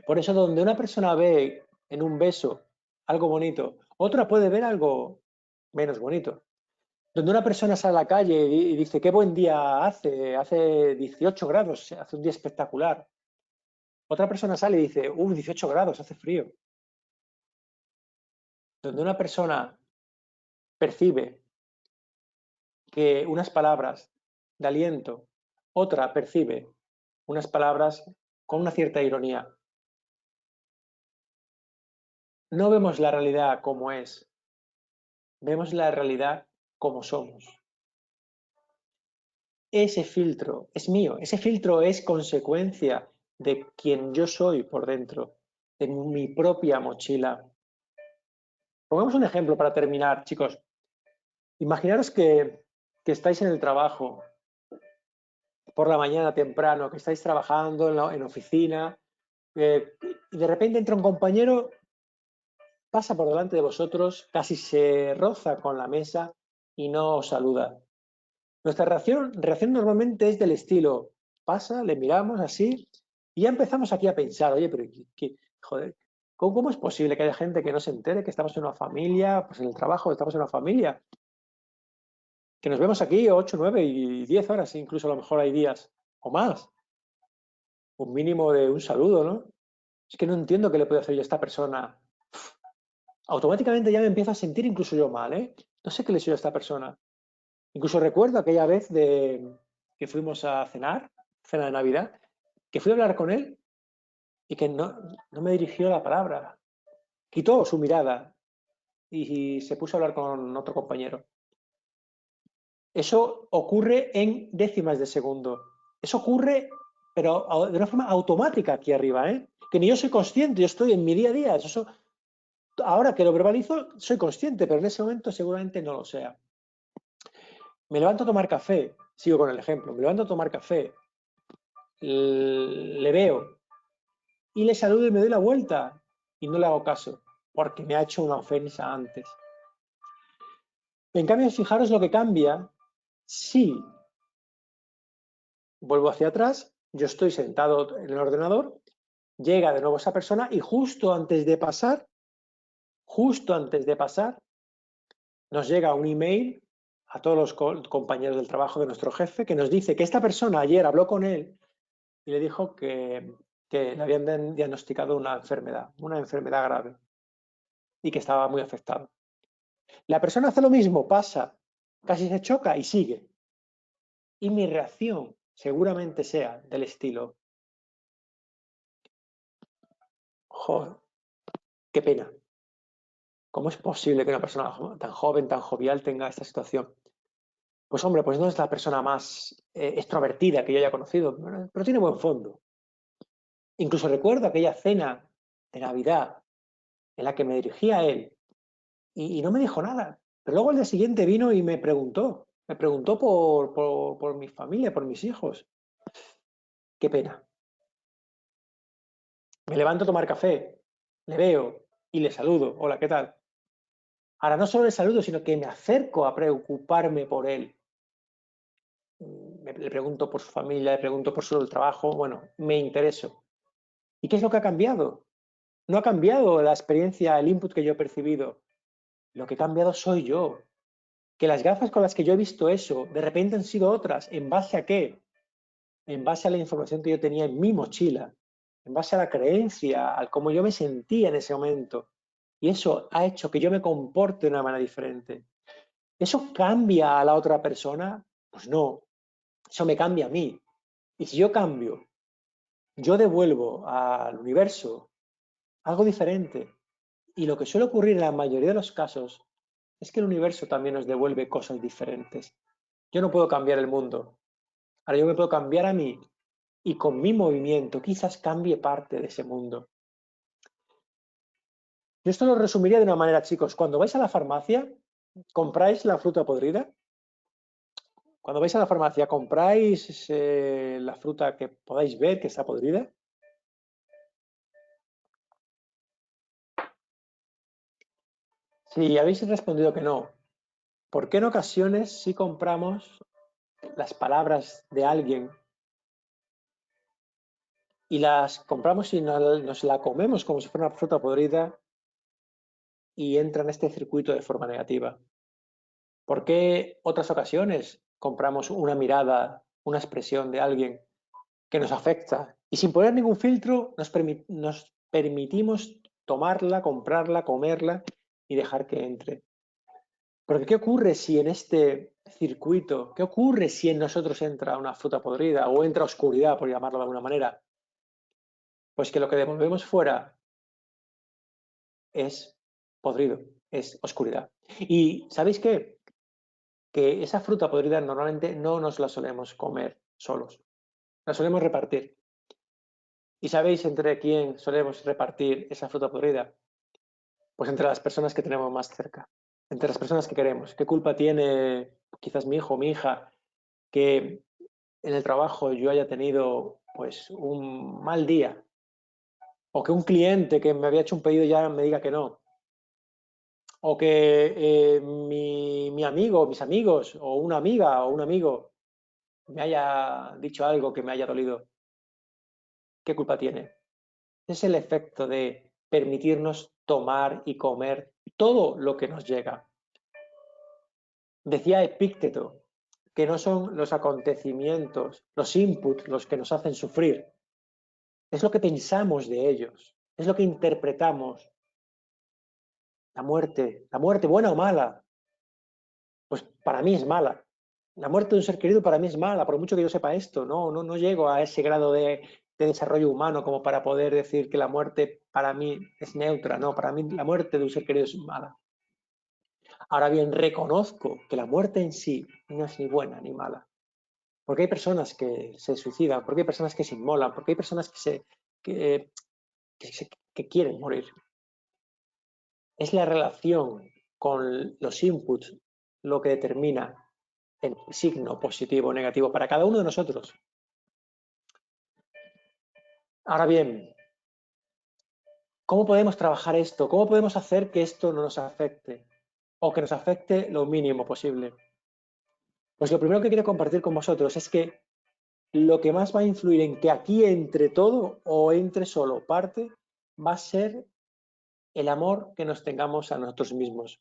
Por eso donde una persona ve en un beso algo bonito, otra puede ver algo menos bonito. Donde una persona sale a la calle y dice, qué buen día hace 18 grados, hace un día espectacular. Otra persona sale y dice, 18 grados, hace frío. Donde una persona percibe que unas palabras de aliento, otra percibe unas palabras con una cierta ironía. No vemos la realidad como es, vemos la realidad como somos. Ese filtro es mío, ese filtro es consecuencia de quien yo soy por dentro, de mi propia mochila. Pongamos un ejemplo para terminar, chicos. Imaginaros que estáis en el trabajo por la mañana temprano, que estáis trabajando en oficina, y de repente entra un compañero, pasa por delante de vosotros, casi se roza con la mesa y no os saluda. Nuestra reacción normalmente es del estilo, pasa, le miramos así y ya empezamos aquí a pensar, oye, pero joder, ¿cómo es posible que haya gente que no se entere que estamos en una familia, pues en el trabajo estamos en una familia? Que nos vemos aquí 8, 9 y 10 horas, incluso a lo mejor hay días o más. Un mínimo de un saludo, ¿no? Es que no entiendo qué le puedo hacer yo a esta persona. Automáticamente ya me empiezo a sentir incluso yo mal, ¿eh? No sé qué le soy a esta persona. Incluso recuerdo aquella vez que fuimos a cenar, cena de Navidad, que fui a hablar con él y que no me dirigió la palabra. Quitó su mirada y se puso a hablar con otro compañero. Eso ocurre en décimas de segundo. Eso ocurre, pero de una forma automática aquí arriba, ¿eh? Que ni yo soy consciente, yo estoy en mi día a día. Eso, ahora que lo verbalizo, soy consciente, pero en ese momento seguramente no lo sea. Me levanto a tomar café, sigo con el ejemplo, me levanto a tomar café, le veo y le saludo y me doy la vuelta y no le hago caso, porque me ha hecho una ofensa antes. En cambio, fijaros lo que cambia si vuelvo hacia atrás, yo estoy sentado en el ordenador, llega de nuevo esa persona y justo antes de pasar, nos llega un email a todos los compañeros del trabajo de nuestro jefe que nos dice que esta persona ayer habló con él y le dijo que que le habían diagnosticado una enfermedad grave y que estaba muy afectado. La persona hace lo mismo, pasa, casi se choca y sigue. Y mi reacción seguramente sea del estilo, joder, qué pena. ¿Cómo es posible que una persona tan joven, tan jovial tenga esta situación? Pues hombre, pues no es la persona más extrovertida que yo haya conocido, pero tiene buen fondo. Incluso recuerdo aquella cena de Navidad en la que me dirigí a él y no me dijo nada. Pero luego al día siguiente vino y me preguntó por mi familia, por mis hijos. Qué pena. Me levanto a tomar café, le veo y le saludo. Hola, ¿qué tal? Ahora no solo le saludo, sino que me acerco a preocuparme por él. Le pregunto por su familia, le pregunto por su trabajo. Bueno, me intereso. ¿Y qué es lo que ha cambiado? No ha cambiado la experiencia, el input que yo he percibido. Lo que ha cambiado soy yo. Que las gafas con las que yo he visto eso, de repente han sido otras. ¿En base a qué? En base a la información que yo tenía en mi mochila, en base a la creencia, al cómo yo me sentía en ese momento. Y eso ha hecho que yo me comporte de una manera diferente. ¿Eso cambia a la otra persona? Pues no, eso me cambia a mí. Y si yo cambio, yo devuelvo al universo algo diferente. Y lo que suele ocurrir en la mayoría de los casos es que el universo también nos devuelve cosas diferentes. Yo no puedo cambiar el mundo. Ahora yo me puedo cambiar a mí y con mi movimiento quizás cambie parte de ese mundo. Yo esto lo resumiría de una manera, chicos. Cuando vais a la farmacia, ¿compráis la fruta podrida? Cuando vais a la farmacia, ¿compráis la fruta que podáis ver que está podrida? Si habéis respondido que no, ¿por qué en ocasiones sí compramos las palabras de alguien y las compramos y nos la comemos como si fuera una fruta podrida y entra en este circuito de forma negativa? ¿Por qué otras ocasiones compramos una mirada, una expresión de alguien que nos afecta y sin poner ningún filtro nos permitimos tomarla, comprarla, comerla y dejar que entre? Porque ¿qué ocurre si en este circuito, qué ocurre si en nosotros entra una fruta podrida o entra oscuridad, por llamarlo de alguna manera? Pues que lo que devolvemos fuera es podrido, es oscuridad. ¿Y sabéis qué? Que esa fruta podrida normalmente no nos la solemos comer solos, la solemos repartir. ¿Y sabéis entre quién solemos repartir esa fruta podrida? Pues entre las personas que tenemos más cerca, entre las personas que queremos. ¿Qué culpa tiene quizás mi hijo o mi hija que en el trabajo yo haya tenido pues un mal día o que un cliente que me había hecho un pedido ya me diga que no? O que mi amigo, mis amigos o una amiga o un amigo me haya dicho algo que me haya dolido. ¿Qué culpa tiene? Es el efecto de permitirnos tomar y comer todo lo que nos llega. Decía Epícteto que no son los acontecimientos, los inputs los que nos hacen sufrir, es lo que pensamos de ellos, es lo que interpretamos. La muerte buena o mala, pues para mí es mala. La muerte de un ser querido para mí es mala, por mucho que yo sepa esto, no llego a ese grado de desarrollo humano como para poder decir que la muerte para mí es neutra, no, para mí la muerte de un ser querido es mala. Ahora bien, reconozco que la muerte en sí no es ni buena ni mala, porque hay personas que se suicidan, porque hay personas que se inmolan, porque hay personas que, que quieren morir. Es la relación con los inputs lo que determina el signo positivo o negativo para cada uno de nosotros. Ahora bien, ¿cómo podemos trabajar esto? ¿Cómo podemos hacer que esto no nos afecte? O que nos afecte lo mínimo posible. Pues lo primero que quiero compartir con vosotros es que lo que más va a influir en que aquí entre todo o entre solo parte va a ser el amor que nos tengamos a nosotros mismos.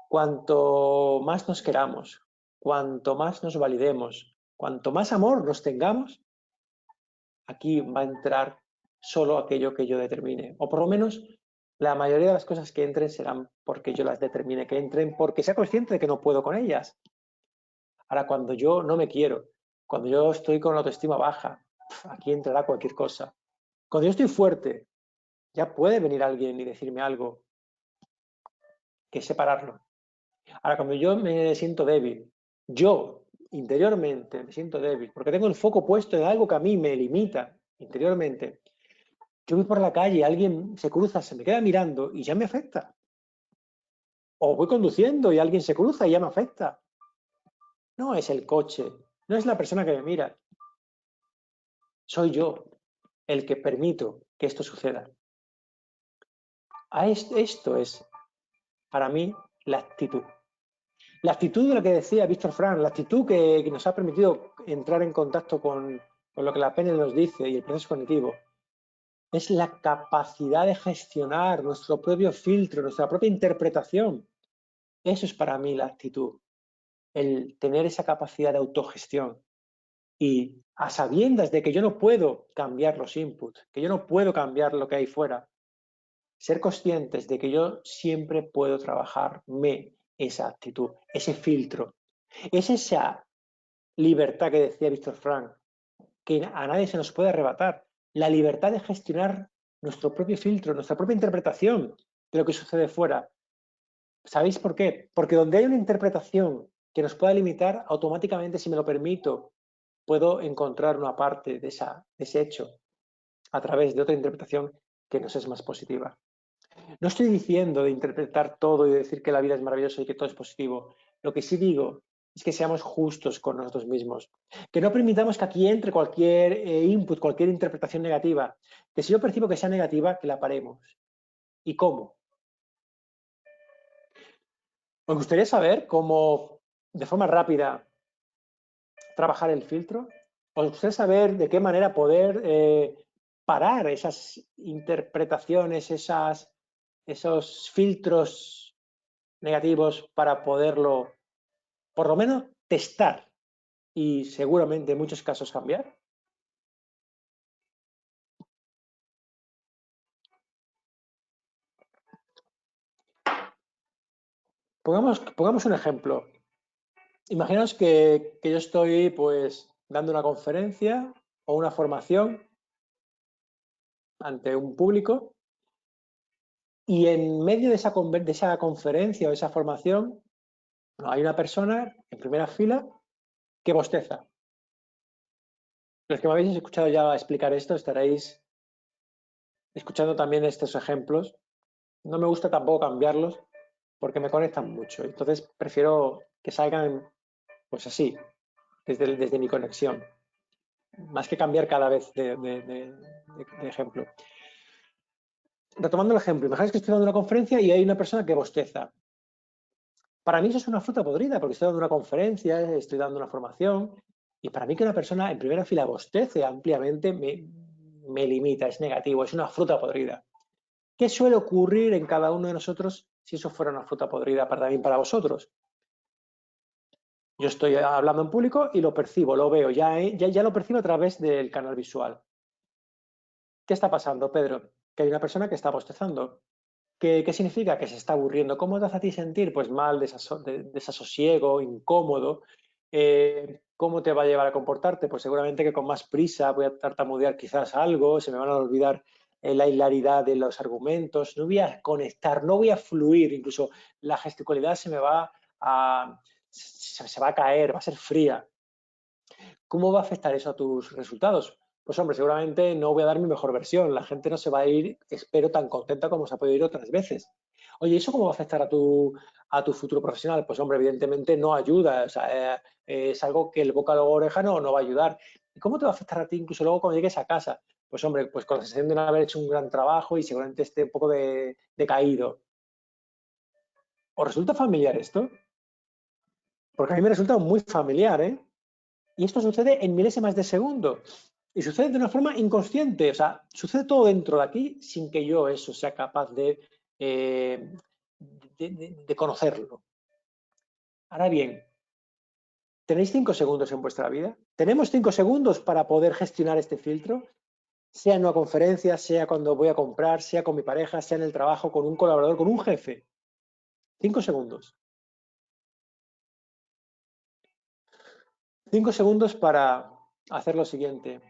Cuanto más nos queramos, cuanto más nos validemos, cuanto más amor nos tengamos, aquí va a entrar solo aquello que yo determine. O por lo menos la mayoría de las cosas que entren serán porque yo las determine que entren, porque sea consciente de que no puedo con ellas. Ahora, cuando yo no me quiero, cuando yo estoy con la autoestima baja, aquí entrará cualquier cosa. Cuando yo estoy fuerte, ya puede venir alguien y decirme algo, que es separarlo. Ahora, cuando yo me siento débil, yo interiormente me siento débil, porque tengo el foco puesto en algo que a mí me limita interiormente, yo voy por la calle, alguien se cruza, se me queda mirando y ya me afecta. O voy conduciendo y alguien se cruza y ya me afecta. No es el coche, no es la persona que me mira, soy yo el que permito que esto suceda. Esto es, para mí, la actitud. La actitud de lo que decía Víctor Frank, la actitud que nos ha permitido entrar en contacto con lo que la PNL nos dice y el proceso cognitivo, es la capacidad de gestionar nuestro propio filtro, nuestra propia interpretación. Eso es para mí la actitud, el tener esa capacidad de autogestión. Y a sabiendas de que yo no puedo cambiar los inputs, que yo no puedo cambiar lo que hay fuera, ser conscientes de que yo siempre puedo trabajarme esa actitud, ese filtro. Es esa libertad que decía Víctor Frank, que a nadie se nos puede arrebatar. La libertad de gestionar nuestro propio filtro, nuestra propia interpretación de lo que sucede fuera. ¿Sabéis por qué? Porque donde hay una interpretación que nos pueda limitar, automáticamente, si me lo permito, puedo encontrar una parte de ese hecho a través de otra interpretación que nos es más positiva. No estoy diciendo de interpretar todo y decir que la vida es maravillosa y que todo es positivo. Lo que sí digo es que seamos justos con nosotros mismos. Que no permitamos que aquí entre cualquier input, cualquier interpretación negativa. Que si yo percibo que sea negativa, que la paremos. ¿Y cómo? ¿Os gustaría saber cómo, de forma rápida, trabajar el filtro? ¿Os gustaría saber de qué manera poder parar esas interpretaciones, esos filtros negativos para poderlo, por lo menos, testar y seguramente en muchos casos cambiar? Pongamos un ejemplo. Imaginaos que yo estoy pues dando una conferencia o una formación ante un público y en medio de esa conferencia o esa formación hay una persona en primera fila que bosteza. Los que me habéis escuchado ya explicar esto estaréis escuchando también estos ejemplos. No me gusta tampoco cambiarlos porque me conectan mucho. Entonces prefiero que salgan pues así, desde mi conexión, más que cambiar cada vez de ejemplo. Retomando el ejemplo, imagínate que estoy dando una conferencia y hay una persona que bosteza. Para mí eso es una fruta podrida, porque estoy dando una conferencia, estoy dando una formación, y para mí que una persona en primera fila bostece ampliamente me limita, es negativo, es una fruta podrida. ¿Qué suele ocurrir en cada uno de nosotros si eso fuera una fruta podrida también para vosotros? Yo estoy hablando en público y lo percibo, lo veo, ya lo percibo a través del canal visual. ¿Qué está pasando, Pedro? Que hay una persona que está bostezando. ¿Qué significa? Que se está aburriendo. ¿Cómo te hace a ti sentir? Pues mal, desasosiego, incómodo. ¿Cómo te va a llevar a comportarte? Pues seguramente que con más prisa voy a tartamudear quizás algo, se me van a olvidar la hilaridad de los argumentos, no voy a conectar, no voy a fluir, incluso la gesticulidad se va a caer, va a ser fría. ¿Cómo va a afectar eso a tus resultados? Pues hombre, seguramente no voy a dar mi mejor versión. La gente no se va a ir, espero, tan contenta como se ha podido ir otras veces. Oye, ¿eso cómo va a afectar a tu futuro profesional? Pues hombre, evidentemente no ayuda. O sea, es algo que el boca a la oreja no va a ayudar. ¿Y cómo te va a afectar a ti incluso luego cuando llegues a casa? Pues hombre, pues con la sensación de no haber hecho un gran trabajo y seguramente esté un poco decaído. ¿Os resulta familiar esto? Porque a mí me resulta muy familiar, ¿eh? Y esto sucede en milésimas de segundo. Y sucede de una forma inconsciente. O sea, sucede todo dentro de aquí sin que yo eso sea capaz eh, de conocerlo. Ahora bien, ¿tenéis 5 segundos en vuestra vida? ¿Tenemos 5 segundos para poder gestionar este filtro? sea en una conferencia, sea cuando voy a comprar, sea con mi pareja, sea en el trabajo, con un colaborador, con un jefe. 5 segundos. 5 segundos para hacer lo siguiente.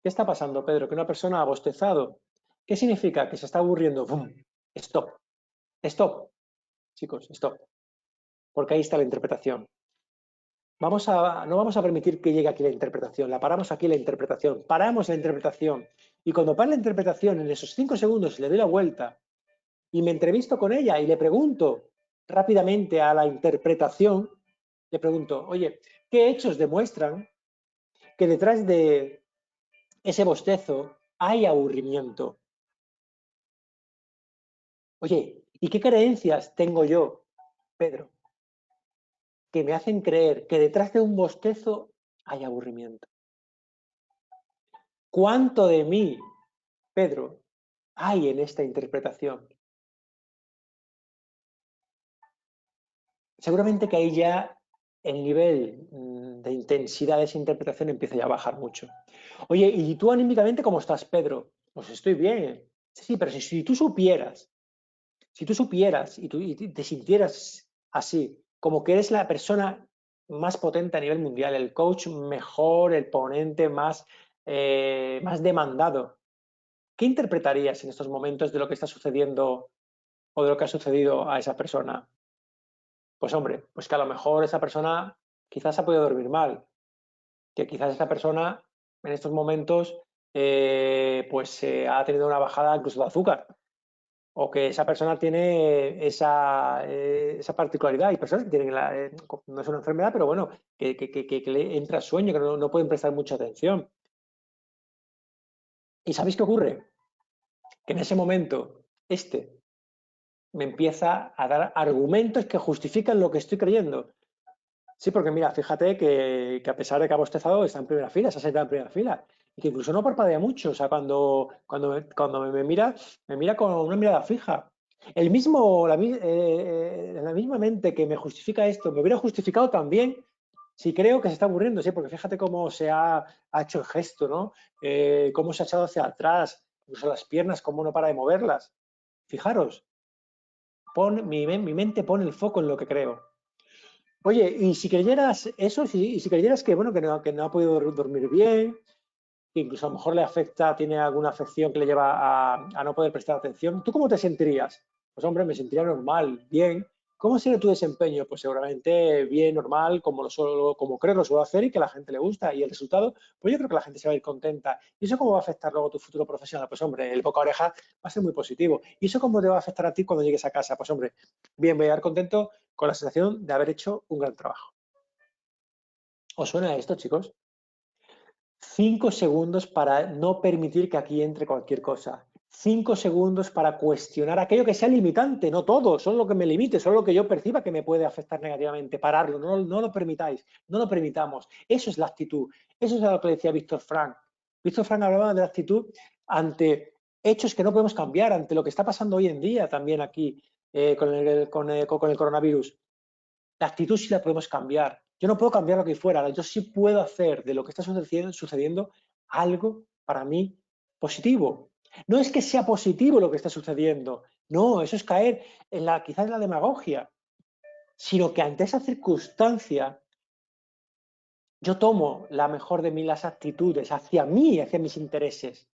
¿Qué está pasando, Pedro? Que una persona ha bostezado. ¿Qué significa? Que se está aburriendo. ¡Bum! Stop. Stop. Chicos, stop. Porque ahí está la interpretación. No vamos a permitir que llegue aquí la interpretación. La paramos aquí la interpretación. Paramos la interpretación. Y cuando para la interpretación, en esos 5 segundos le doy la vuelta y me entrevisto con ella y le pregunto rápidamente a la interpretación, le pregunto, oye, ¿qué hechos demuestran que detrás de ese bostezo hay aburrimiento? Oye, ¿y qué creencias tengo yo, Pedro, que me hacen creer que detrás de un bostezo hay aburrimiento? ¿Cuánto de mí, Pedro, hay en esta interpretación? Seguramente que ahí ya el nivel de intensidad de esa interpretación empieza ya a bajar mucho. Oye, ¿y tú anímicamente cómo estás, Pedro? Pues estoy bien. Sí, sí, pero si tú supieras, y te sintieras así, como que eres la persona más potente a nivel mundial, el coach mejor, el ponente más demandado, ¿qué interpretarías en estos momentos de lo que está sucediendo o de lo que ha sucedido a esa persona? Pues hombre, pues que a lo mejor esa persona quizás ha podido dormir mal, que quizás esa persona en estos momentos pues ha tenido una bajada incluso de azúcar, o que esa persona tiene esa particularidad. Hay personas que tienen, no es una enfermedad, pero bueno, que le entra sueño, que no pueden prestar mucha atención. ¿Y sabéis qué ocurre? Que en ese momento, este me empieza a dar argumentos que justifican lo que estoy creyendo. Sí, porque mira, fíjate que a pesar de que ha bostezado, está en primera fila, se ha sentado en primera fila. Y que incluso no parpadea mucho. O sea, cuando me mira con una mirada fija. La misma mente que me justifica esto, me hubiera justificado también si creo que se está aburriendo, sí, porque fíjate cómo ha hecho el gesto, ¿no? Cómo se ha echado hacia atrás, incluso las piernas, cómo no para de moverlas. Fijaros, mi mente pone el foco en lo que creo. Oye, y si creyeras eso, y si creyeras que, bueno, que no ha podido dormir bien, que incluso a lo mejor le afecta, tiene alguna afección que le lleva a no poder prestar atención, ¿tú cómo te sentirías? Pues hombre, me sentiría normal, bien. ¿Cómo sería tu desempeño? Pues seguramente bien, normal, como creo que lo suelo hacer y que a la gente le gusta. Y el resultado, pues yo creo que la gente se va a ir contenta. ¿Y eso cómo va a afectar luego a tu futuro profesional? Pues hombre, el boca a oreja va a ser muy positivo. ¿Y eso cómo te va a afectar a ti cuando llegues a casa? Pues hombre, bien, voy a estar contento con la sensación de haber hecho un gran trabajo. ¿Os suena esto, chicos? 5 segundos para no permitir que aquí entre cualquier cosa. 5 segundos para cuestionar aquello que sea limitante, no todo, solo lo que me limite, solo lo que yo perciba que me puede afectar negativamente. Pararlo, no lo permitáis, no lo permitamos. Eso es la actitud. Eso es lo que decía Víctor Frank. Víctor Frank hablaba de la actitud ante hechos que no podemos cambiar, ante lo que está pasando hoy en día también aquí con el coronavirus. La actitud sí la podemos cambiar. Yo no puedo cambiar lo que fuera, yo sí puedo hacer de lo que está sucediendo algo para mí positivo. No es que sea positivo lo que está sucediendo, no, eso es caer quizás en la demagogia, sino que ante esa circunstancia yo tomo la mejor de mí las actitudes hacia mí, hacia mis intereses.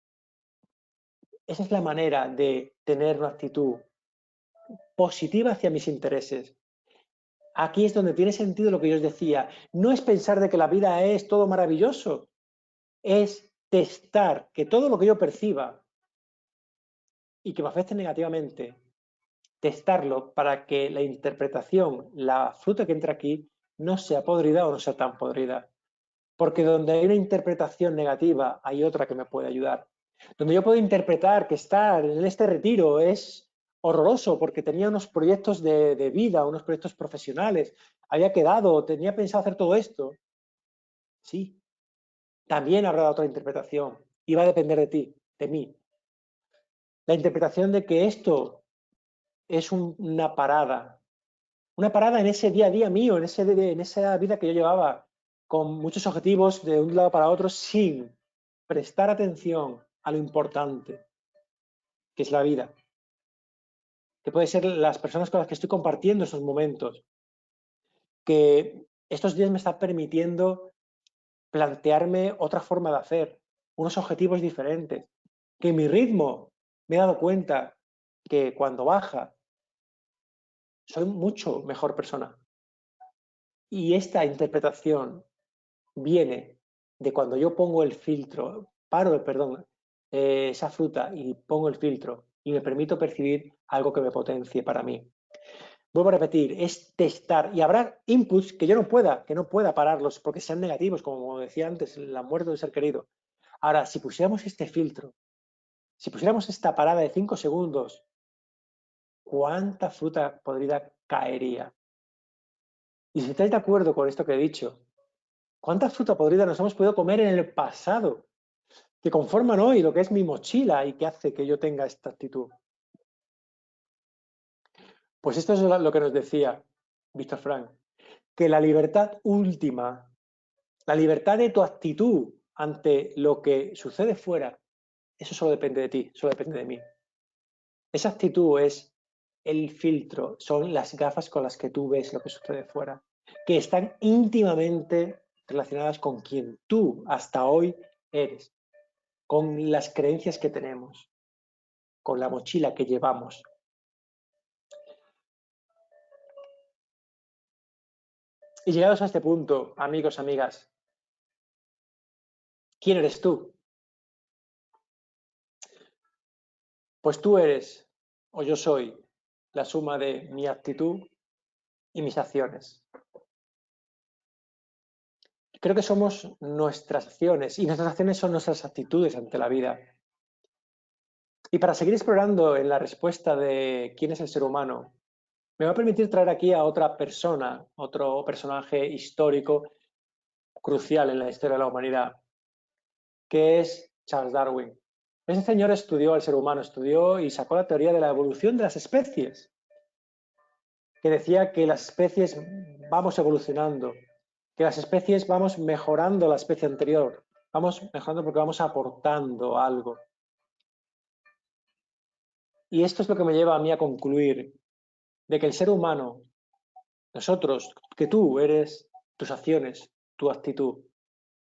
Esa es la manera de tener una actitud positiva hacia mis intereses. Aquí es donde tiene sentido lo que yo os decía. No es pensar de que la vida es todo maravilloso, es testar que todo lo que yo perciba y que me afecte negativamente, testarlo para que la interpretación, la fruta que entra aquí, no sea podrida o no sea tan podrida. Porque donde hay una interpretación negativa, hay otra que me puede ayudar. Donde yo puedo interpretar que estar en este retiro es horroroso porque tenía unos proyectos de vida, unos proyectos profesionales, había quedado, tenía pensado hacer todo esto. Sí, también habrá otra interpretación y va a depender de ti, de mí. La interpretación de que esto es una parada en ese día a día mío, en esa vida que yo llevaba, con muchos objetivos de un lado para otro, sin prestar atención a lo importante, que es la vida, que puede ser las personas con las que estoy compartiendo esos momentos, que estos días me están permitiendo plantearme otra forma de hacer, unos objetivos diferentes, que mi ritmo me he dado cuenta que cuando baja soy mucho mejor persona. Y esta interpretación viene de cuando yo pongo el filtro, perdón, esa fruta y pongo el filtro y me permito percibir algo que me potencie para mí. Vuelvo a repetir, es testar y habrá inputs que yo que no pueda pararlos porque sean negativos, como decía antes, la muerte de un ser querido. Ahora, si pusiéramos este filtro, si pusiéramos esta parada de 5 segundos, ¿cuánta fruta podrida caería? Y si estáis de acuerdo con esto que he dicho, ¿cuánta fruta podrida nos hemos podido comer en el pasado que conforman hoy lo que es mi mochila y que hace que yo tenga esta actitud? Pues esto es lo que nos decía Víctor Frank, que la libertad última, la libertad de tu actitud ante lo que sucede fuera, eso solo depende de ti, solo depende de mí. Esa actitud es el filtro, son las gafas con las que tú ves lo que sucede fuera, que están íntimamente relacionadas con quien tú hasta hoy eres, con las creencias que tenemos, con la mochila que llevamos. Y llegados a este punto, amigos, amigas, ¿quién eres tú? Pues tú eres, o yo soy, la suma de mi actitud y mis acciones. Creo que somos nuestras acciones y nuestras acciones son nuestras actitudes ante la vida. Y para seguir explorando en la respuesta de quién es el ser humano, me va a permitir traer aquí a otra persona, otro personaje histórico crucial en la historia de la humanidad, que es Charles Darwin. Ese señor estudió al ser humano, estudió y sacó la teoría de la evolución de las especies, que decía que las especies vamos evolucionando, que las especies vamos mejorando la especie anterior, vamos mejorando porque vamos aportando algo. Y esto es lo que me lleva a mí a concluir de que el ser humano, nosotros, que tú eres tus acciones, tu actitud,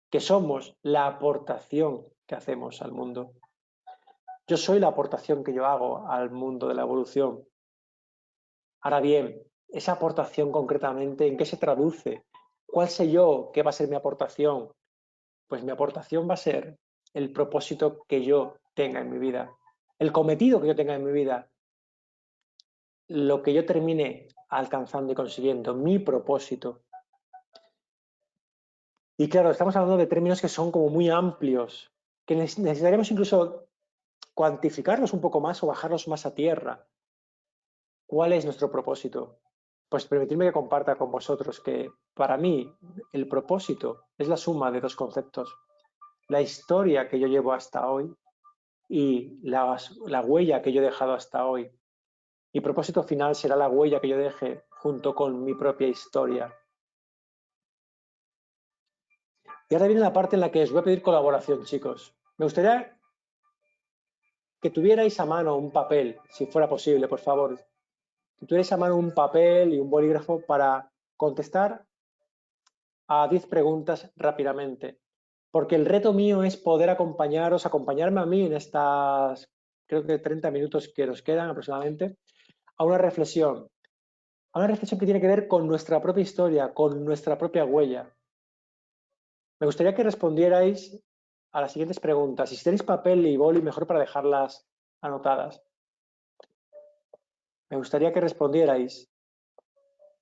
que somos la aportación que hacemos al mundo. Yo soy la aportación que yo hago al mundo de la evolución. Ahora bien, esa aportación concretamente, ¿en qué se traduce? ¿Cuál sé yo qué va a ser mi aportación? Pues mi aportación va a ser el propósito que yo tenga en mi vida, el cometido que yo tenga en mi vida, lo que yo termine alcanzando y consiguiendo, mi propósito. Y claro, estamos hablando de términos que son como muy amplios, que necesitaríamos incluso cuantificarlos un poco más o bajarlos más a tierra. ¿Cuál es nuestro propósito? Pues permitidme que comparta con vosotros que para mí el propósito es la suma de dos conceptos. La historia que yo llevo hasta hoy y la huella que yo he dejado hasta hoy. Mi propósito final será la huella que yo deje junto con mi propia historia. Y ahora viene la parte en la que os voy a pedir colaboración, chicos. Me gustaría que tuvierais a mano un papel, si fuera posible, por favor. Que tuvierais a mano un papel y un bolígrafo para contestar a 10 preguntas rápidamente. Porque el reto mío es poder acompañarme a mí en estas, creo que 30 minutos que nos quedan aproximadamente, a una reflexión que tiene que ver con nuestra propia historia, con nuestra propia huella. Me gustaría que respondierais a las siguientes preguntas. Si tenéis papel y boli, mejor para dejarlas anotadas. Me gustaría que respondierais.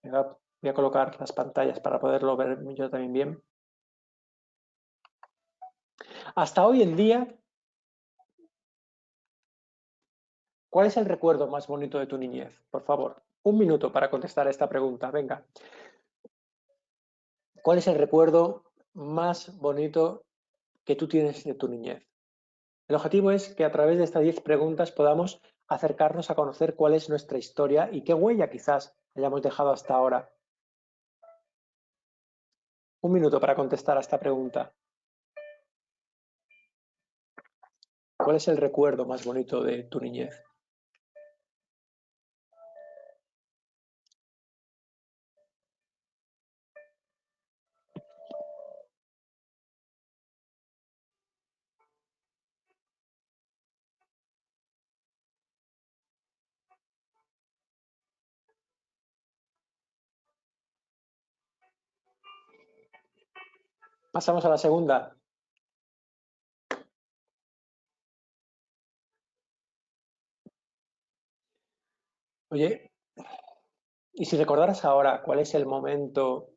Voy a colocar las pantallas para poderlo ver yo también bien. Hasta hoy en día, ¿cuál es el recuerdo más bonito de tu niñez? Por favor, un minuto para contestar a esta pregunta. Venga. ¿Cuál es el recuerdo más bonito que tú tienes de tu niñez? El objetivo es que a través de estas 10 preguntas podamos acercarnos a conocer cuál es nuestra historia y qué huella quizás hayamos dejado hasta ahora. Un minuto para contestar a esta pregunta. ¿Cuál es el recuerdo más bonito de tu niñez? Pasamos a la segunda. Oye, y si recordaras ahora cuál es el momento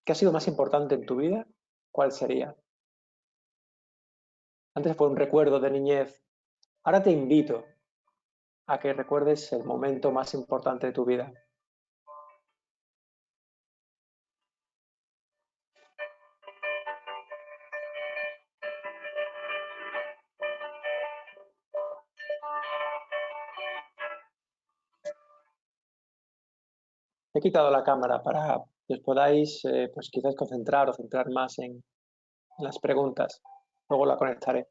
que ha sido más importante en tu vida, ¿cuál sería? Antes fue un recuerdo de niñez. Ahora te invito a que recuerdes el momento más importante de tu vida. He quitado la cámara para que os podáis, pues quizás concentrar o centrar más en las preguntas. Luego la conectaré.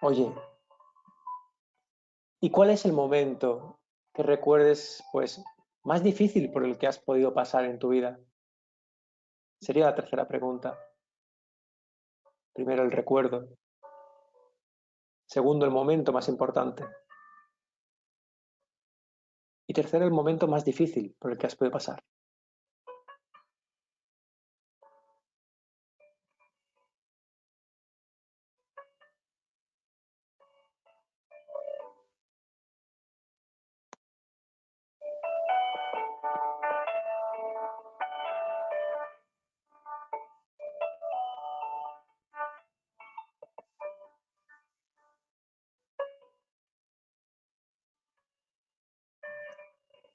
Oye, ¿y cuál es el momento que recuerdes, pues, más difícil por el que has podido pasar en tu vida? Sería la tercera pregunta. Primero, el recuerdo. Segundo, el momento más importante. Y tercero, el momento más difícil por el que has podido pasar.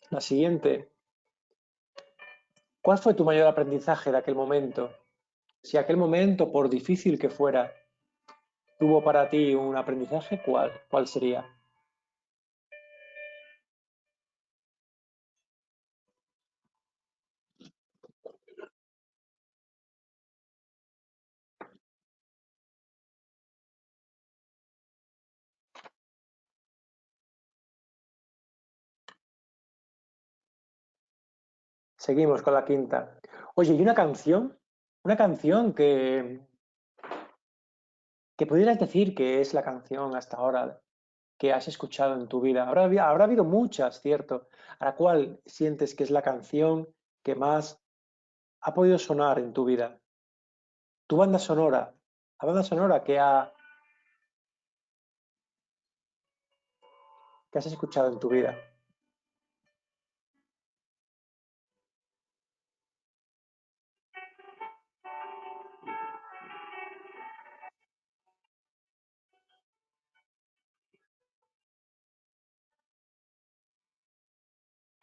La siguiente, ¿cuál fue tu mayor aprendizaje de aquel momento? Si aquel momento, por difícil que fuera, tuvo para ti un aprendizaje, ¿cuál? ¿Cuál sería? Seguimos con la quinta. Oye, ¿y una canción? Una canción que pudieras decir que es la canción hasta ahora que has escuchado en tu vida. Habrá habido muchas, ¿cierto? ¿A la cual sientes que es la canción que más ha podido sonar en tu vida? Tu banda sonora, la banda sonora que has escuchado en tu vida.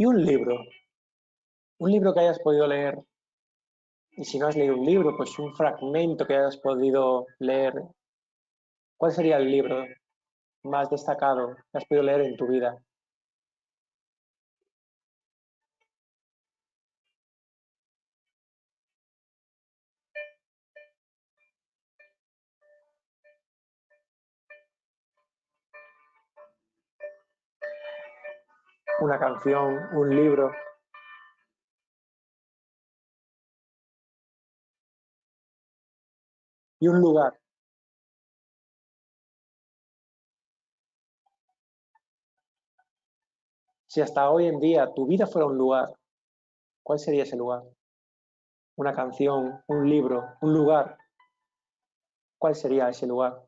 Y un libro que hayas podido leer. Y si no has leído un libro, pues un fragmento que hayas podido leer. ¿Cuál sería el libro más destacado que has podido leer en tu vida? Una canción, un libro y un lugar. Si hasta hoy en día tu vida fuera un lugar, ¿cuál sería ese lugar? Una canción, un libro, un lugar. ¿Cuál sería ese lugar?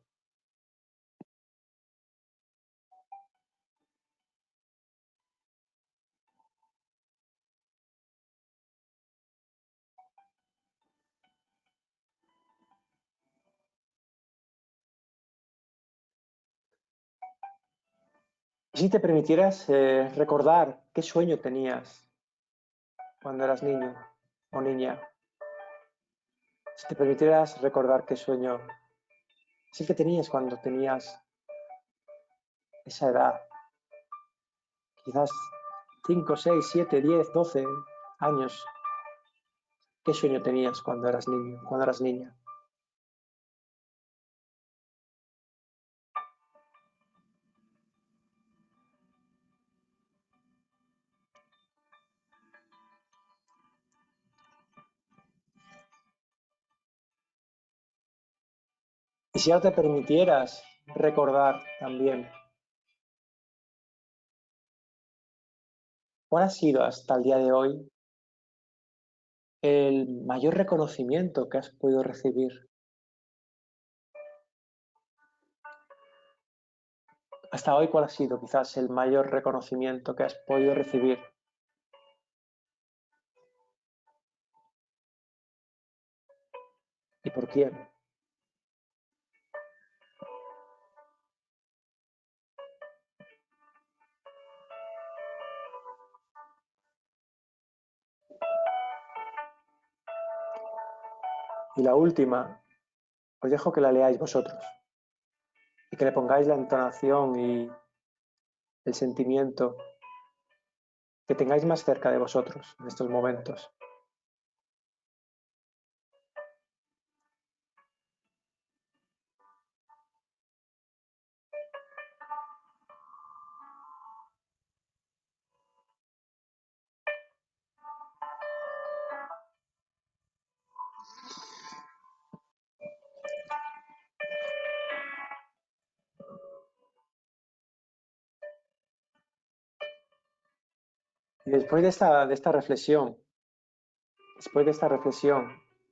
Y si te permitieras recordar qué sueño tenías cuando eras niño o niña, si te permitieras recordar qué sueño es el que tenías cuando tenías esa edad, quizás 5, 6, 7, 10, 12 años, ¿qué sueño tenías cuando eras niño, cuando eras niña? Y si ahora te permitieras recordar también, ¿cuál ha sido hasta el día de hoy el mayor reconocimiento que has podido recibir? Hasta hoy, ¿cuál ha sido quizás el mayor reconocimiento que has podido recibir? ¿Y por quién? Y la última, os dejo que la leáis vosotros y que le pongáis la entonación y el sentimiento que tengáis más cerca de vosotros en estos momentos. Y después de esta reflexión,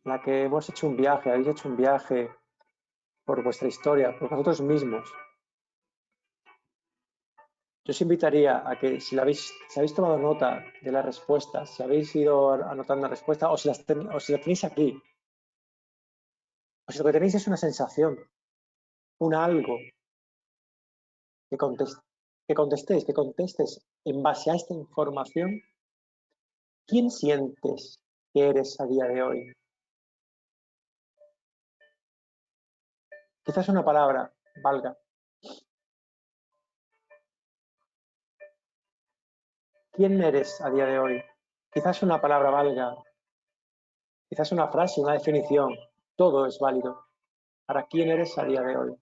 en la que hemos hecho un viaje, habéis hecho un viaje por vuestra historia, por vosotros mismos, yo os invitaría a que si habéis tomado nota de las respuestas, si habéis ido anotando la respuesta o si la tenéis aquí, o si lo que tenéis es una sensación, un algo, que, que contestes en base a esta información, ¿quién sientes que eres a día de hoy? Quizás una palabra valga. ¿Quién eres a día de hoy? Quizás una palabra valga, quizás una frase, una definición, todo es válido. ¿Para quién eres a día de hoy?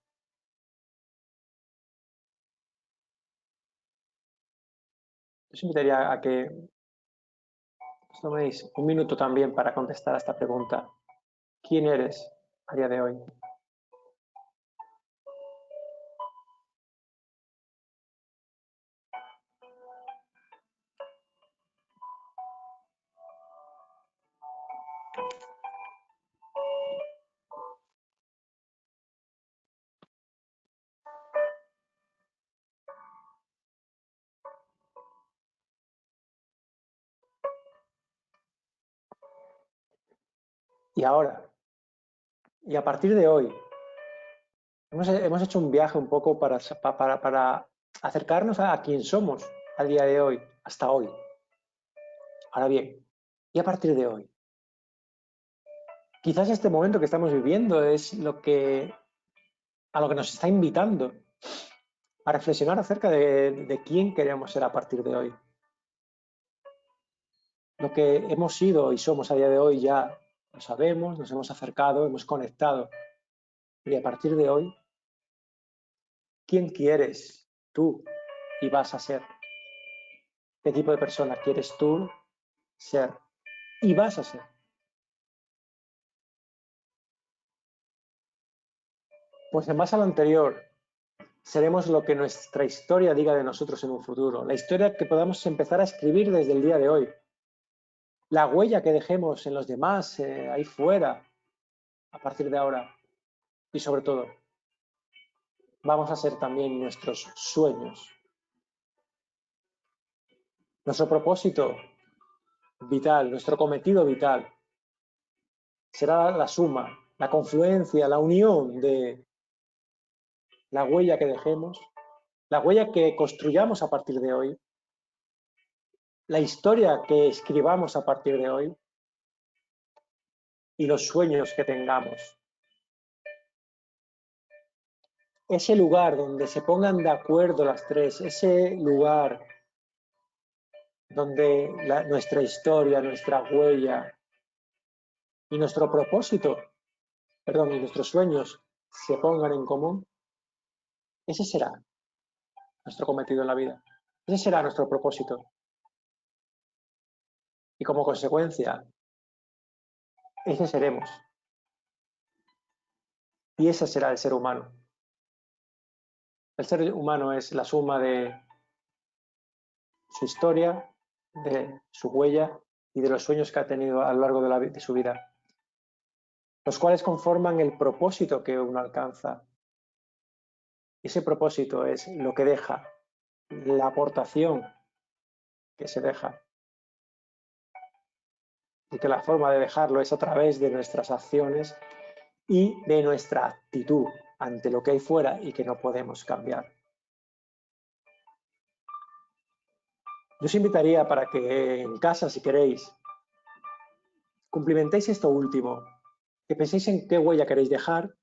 Os invitaría a que os toméis un minuto también para contestar a esta pregunta. ¿Quién eres a día de hoy? Y ahora, y a partir de hoy, hemos hecho un viaje un poco para acercarnos a quién somos a día de hoy, hasta hoy. Ahora bien, y a partir de hoy, quizás este momento que estamos viviendo es a lo que nos está invitando a reflexionar acerca de quién queremos ser a partir de hoy. Lo que hemos sido y somos a día de hoy ya lo sabemos, nos hemos acercado, hemos conectado. Y a partir de hoy, ¿quién quieres tú y vas a ser? ¿Qué tipo de persona quieres tú ser y vas a ser? Pues en base a lo anterior, seremos lo que nuestra historia diga de nosotros en un futuro, la historia que podamos empezar a escribir desde el día de hoy, la huella que dejemos en los demás, ahí fuera, a partir de ahora. Y sobre todo, vamos a ser también nuestros sueños. Nuestro propósito vital, nuestro cometido vital, será la suma, la confluencia, la unión de la huella que dejemos, la huella que construyamos a partir de hoy, la historia que escribamos a partir de hoy y los sueños que tengamos. Ese lugar donde se pongan de acuerdo las tres, ese lugar donde nuestra historia, nuestra huella y nuestro propósito, perdón, y nuestros sueños se pongan en común, ese será nuestro cometido en la vida. Ese será nuestro propósito. Y como consecuencia, ese seremos. Y ese será el ser humano. El ser humano es la suma de su historia, de su huella y de los sueños que ha tenido a lo largo de su vida, los cuales conforman el propósito que uno alcanza. Ese propósito es lo que deja, la aportación que se deja. Y que la forma de dejarlo es a través de nuestras acciones y de nuestra actitud ante lo que hay fuera y que no podemos cambiar. Yo os invitaría para que en casa, si queréis, cumplimentéis esto último, que penséis en qué huella queréis dejar,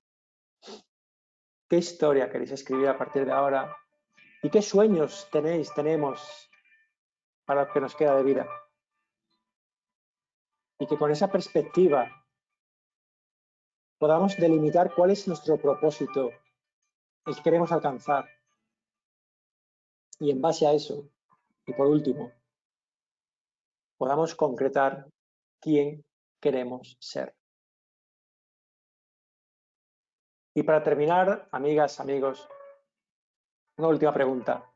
qué historia queréis escribir a partir de ahora y qué sueños tenemos para lo que nos queda de vida. Y que con esa perspectiva podamos delimitar cuál es nuestro propósito, el que queremos alcanzar. Y en base a eso, y por último, podamos concretar quién queremos ser. Y para terminar, amigas, amigos, una última pregunta.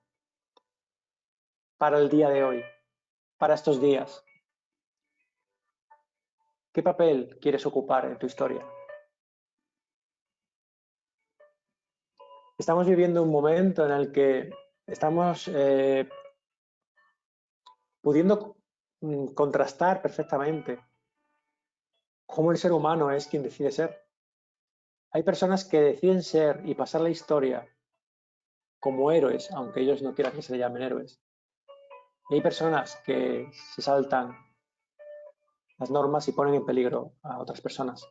Para el día de hoy, para estos días, ¿qué papel quieres ocupar en tu historia? Estamos viviendo un momento en el que estamos pudiendo contrastar perfectamente cómo el ser humano es quien decide ser. Hay personas que deciden ser y pasar la historia como héroes, aunque ellos no quieran que se le llamen héroes. Y hay personas que se saltan las normas y ponen en peligro a otras personas.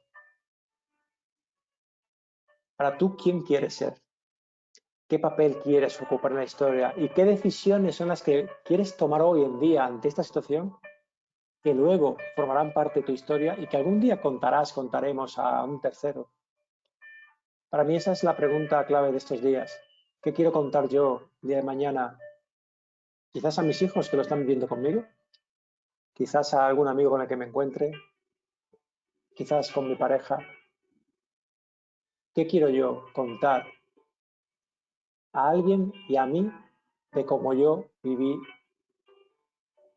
Para tú, ¿quién quieres ser? ¿Qué papel quieres ocupar en la historia? ¿Y qué decisiones son las que quieres tomar hoy en día ante esta situación que luego formarán parte de tu historia y que algún día contaremos a un tercero? Para mí esa es la pregunta clave de estos días. ¿Qué quiero contar yo el día de mañana? Quizás a mis hijos que lo están viviendo conmigo, quizás a algún amigo con el que me encuentre, quizás con mi pareja. ¿Qué quiero yo contar a alguien y a mí de cómo yo viví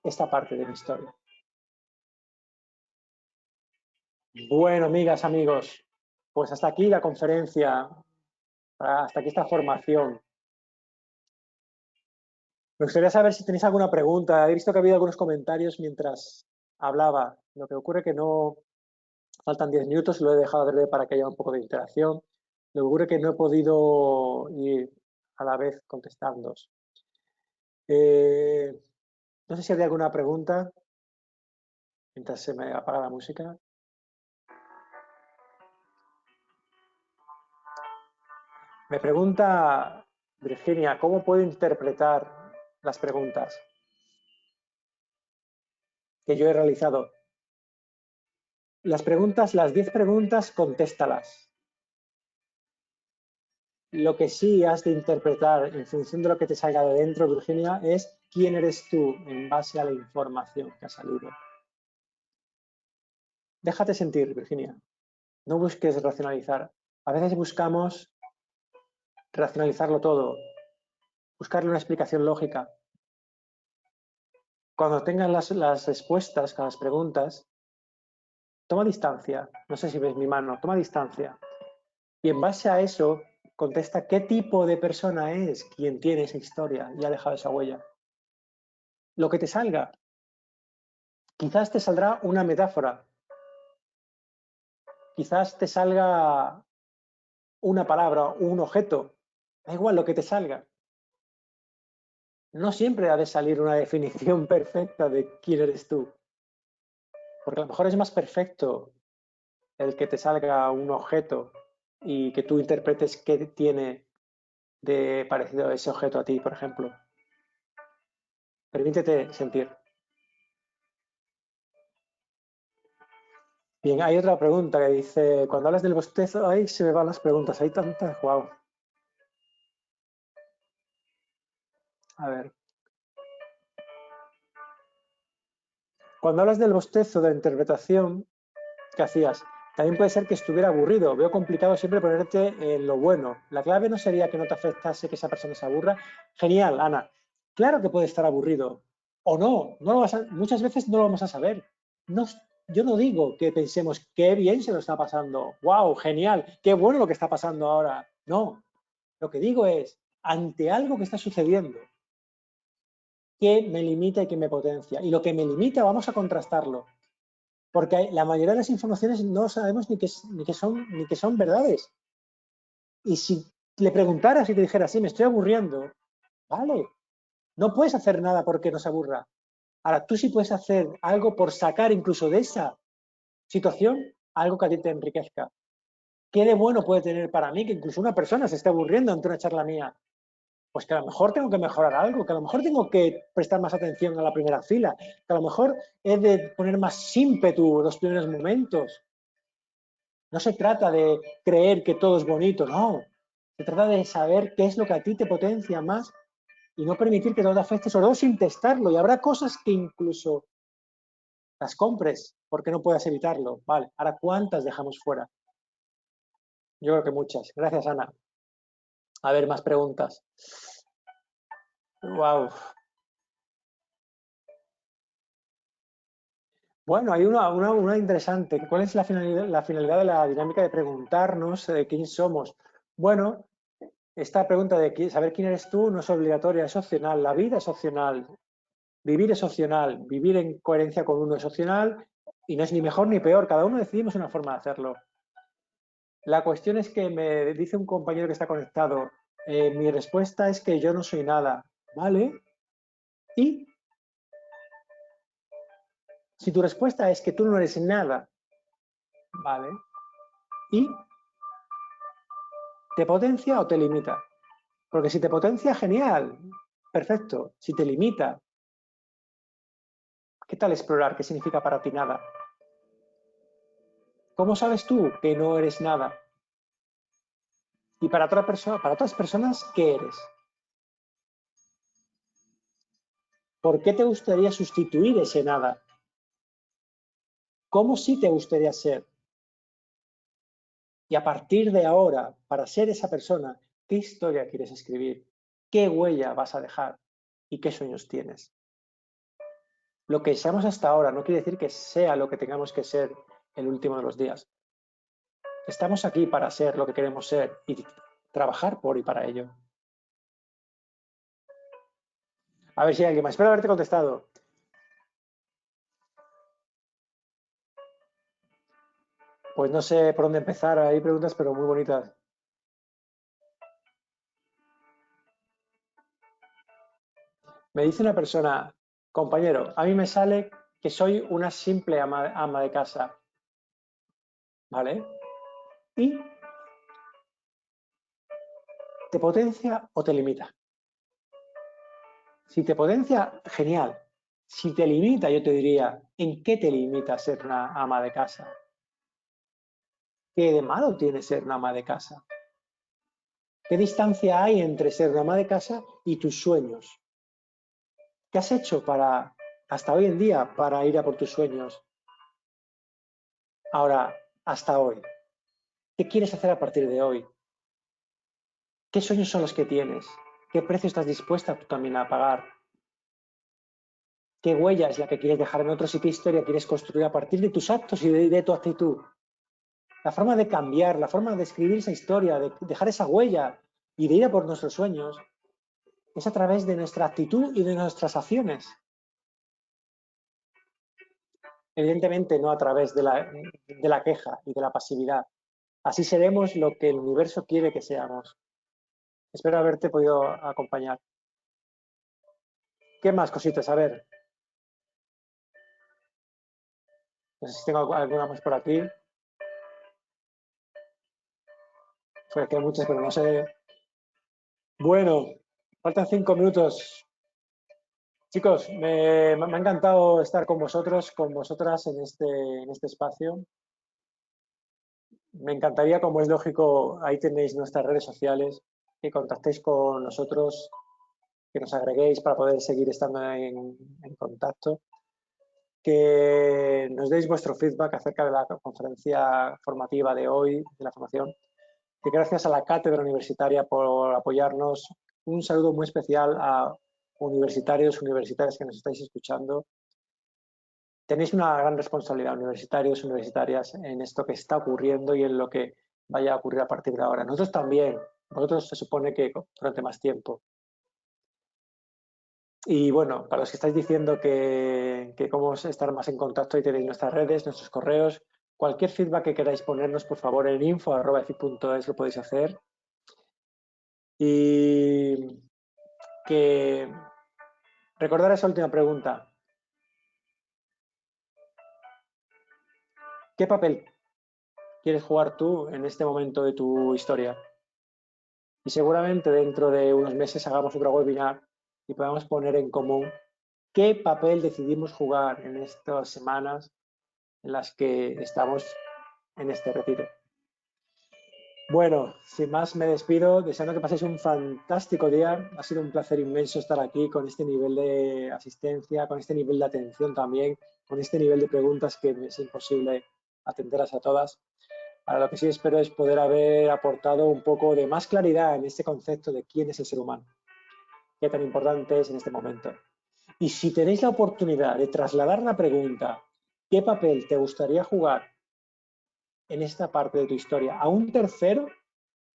esta parte de mi historia? Bueno, amigas, amigos, pues hasta aquí la conferencia, hasta aquí esta formación. Me gustaría saber si tenéis alguna pregunta. He visto que ha habido algunos comentarios mientras hablaba. Lo que ocurre es que no faltan 10 minutos, lo he dejado verde para que haya un poco de interacción. Lo que ocurre es que no he podido ir a la vez contestándoos. No sé si había alguna pregunta mientras se me apaga la música. Me pregunta Virginia, ¿cómo puedo interpretar las preguntas que yo he realizado? Las 10 preguntas, contéstalas. Lo que sí has de interpretar en función de lo que te salga de dentro, Virginia, es quién eres tú en base a la información que ha salido. Déjate sentir, Virginia. No busques racionalizar. A veces buscamos racionalizarlo todo, buscarle una explicación lógica. Cuando tengas las respuestas a las preguntas, toma distancia. No sé si ves mi mano, toma distancia. Y en base a eso, contesta qué tipo de persona es quien tiene esa historia y ha dejado esa huella. Lo que te salga. Quizás te saldrá una metáfora. Quizás te salga una palabra, un objeto. Da igual lo que te salga. No siempre ha de salir una definición perfecta de quién eres tú. Porque a lo mejor es más perfecto el que te salga un objeto y que tú interpretes qué tiene de parecido ese objeto a ti, por ejemplo. Permítete sentir. Bien, hay otra pregunta que dice, cuando hablas del bostezo, ahí se me van las preguntas, hay tantas, wow. A ver, cuando hablas del bostezo de la interpretación, ¿qué hacías? También puede ser que estuviera aburrido. Veo complicado siempre ponerte en lo bueno. La clave no sería que no te afectase que esa persona se aburra. Genial, Ana. Claro que puede estar aburrido. O no, muchas veces no lo vamos a saber. No, yo no digo que pensemos qué bien se lo está pasando. ¡Wow! Genial. Qué bueno lo que está pasando ahora. No. Lo que digo es, ante algo que está sucediendo, ¿qué me limita y qué me potencia? Y lo que me limita vamos a contrastarlo. Porque la mayoría de las informaciones no sabemos ni que son verdades. Y si le preguntaras y te dijera, sí, me estoy aburriendo, vale, no puedes hacer nada porque no se aburra. Ahora, tú sí puedes hacer algo por sacar incluso de esa situación algo que a ti te enriquezca. ¿Qué de bueno puede tener para mí que incluso una persona se esté aburriendo ante una charla mía? Pues que a lo mejor tengo que mejorar algo, que a lo mejor tengo que prestar más atención a la primera fila, que a lo mejor he de poner más ímpetu en los primeros momentos. No se trata de creer que todo es bonito, no. Se trata de saber qué es lo que a ti te potencia más y no permitir que todo te afecte, sobre todo sin testarlo. Y habrá cosas que incluso las compres porque no puedas evitarlo. Vale, ahora ¿cuántas dejamos fuera? Yo creo que muchas. Gracias, Ana. A ver, más preguntas. Wow. Bueno, hay una interesante. ¿Cuál es la finalidad de la dinámica de preguntarnos quién somos? Bueno, esta pregunta de saber quién eres tú no es obligatoria, es opcional. La vida es opcional. Vivir es opcional, vivir en coherencia con uno es opcional y no es ni mejor ni peor, cada uno decidimos una forma de hacerlo. La cuestión es que me dice un compañero que está conectado, mi respuesta es que yo no soy nada, ¿vale? Y si tu respuesta es que tú no eres nada, ¿vale? ¿Y te potencia o te limita? Porque si te potencia, genial, perfecto. Si te limita, ¿qué tal explorar? ¿Qué significa para ti nada? ¿Cómo sabes tú que no eres nada? Y para otras personas, ¿qué eres? ¿Por qué te gustaría sustituir ese nada? ¿Cómo sí te gustaría ser? Y a partir de ahora, para ser esa persona, ¿qué historia quieres escribir? ¿Qué huella vas a dejar? ¿Y qué sueños tienes? Lo que seamos hasta ahora no quiere decir que sea lo que tengamos que ser el último de los días. Estamos aquí para ser lo que queremos ser y trabajar por y para ello. A ver si hay alguien más. Espero haberte contestado. Pues no sé por dónde empezar. Hay preguntas, pero muy bonitas. Me dice una persona, compañero, a mí me sale que soy una simple ama de casa, ¿vale? Y te potencia o te limita. Si te potencia, genial. Si te limita, yo te diría, ¿en qué te limita ser una ama de casa? ¿Qué de malo tiene ser una ama de casa? ¿Qué distancia hay entre ser una ama de casa y tus sueños? ¿Qué has hecho para, hasta hoy en día, para ir a por tus sueños? Ahora, hasta hoy. ¿Qué quieres hacer a partir de hoy? ¿Qué sueños son los que tienes? ¿Qué precio estás dispuesta tú también a pagar? ¿Qué huella es la que quieres dejar en otros y qué historia quieres construir a partir de tus actos y de tu actitud? La forma de cambiar, la forma de escribir esa historia, de dejar esa huella y de ir a por nuestros sueños, es a través de nuestra actitud y de nuestras acciones. Evidentemente no a través de la queja y de la pasividad. Así seremos lo que el universo quiere que seamos. Espero haberte podido acompañar. ¿Qué más cositas? A ver, no sé si tengo alguna más por aquí. Pues que hay muchas, pero no sé. Bueno, faltan 5 minutos. Chicos, me ha encantado estar con vosotros, con vosotras en este espacio. Me encantaría, como es lógico, ahí tenéis nuestras redes sociales, que contactéis con nosotros, que nos agreguéis para poder seguir estando en contacto, que nos deis vuestro feedback acerca de la conferencia formativa de hoy, de la formación, que gracias a la cátedra universitaria por apoyarnos. Un saludo muy especial a universitarios, universitarias que nos estáis escuchando. Tenéis una gran responsabilidad, universitarios, universitarias, en esto que está ocurriendo y en lo que vaya a ocurrir a partir de ahora. Nosotros también, nosotros se supone que durante más tiempo. Y bueno, para los que estáis diciendo que cómo estar más en contacto, ahí tenéis nuestras redes, nuestros correos. Cualquier feedback que queráis ponernos, por favor, en info@efic.es lo podéis hacer. Y que recordar esa última pregunta. ¿Qué papel quieres jugar tú en este momento de tu historia? Y seguramente dentro de unos meses hagamos otro webinar y podamos poner en común qué papel decidimos jugar en estas semanas en las que estamos en este retiro. Bueno, sin más me despido, deseando que paséis un fantástico día. Ha sido un placer inmenso estar aquí con este nivel de asistencia, con este nivel de atención también, con este nivel de preguntas que me es imposible atenderlas a todas. Ahora lo que sí espero es poder haber aportado un poco de más claridad en este concepto de quién es el ser humano, qué tan importante es en este momento. Y si tenéis la oportunidad de trasladar la pregunta, ¿qué papel te gustaría jugar en esta parte de tu historia a un tercero?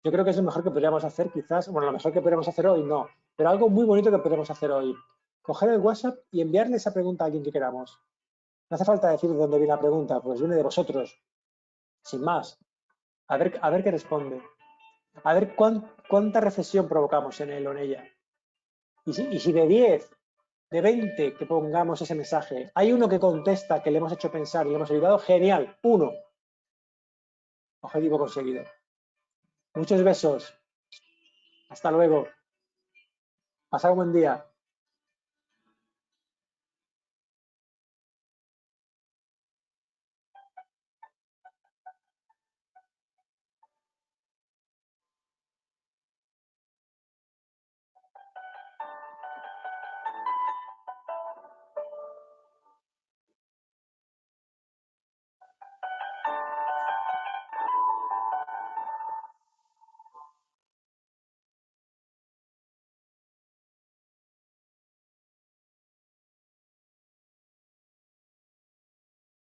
Yo creo que es lo mejor que podríamos hacer, quizás, bueno, lo mejor que podríamos hacer hoy no, pero algo muy bonito que podemos hacer hoy. Coger el WhatsApp y enviarle esa pregunta a alguien que queramos. No hace falta decir de dónde viene la pregunta, pues viene de vosotros, sin más. A ver qué responde. A ver cuánta reflexión provocamos en él o en ella. Y si de 10, de 20 que pongamos ese mensaje, hay uno que contesta que le hemos hecho pensar y le hemos ayudado, genial, uno. Objetivo conseguido. Muchos besos. Hasta luego. Pasad un buen día.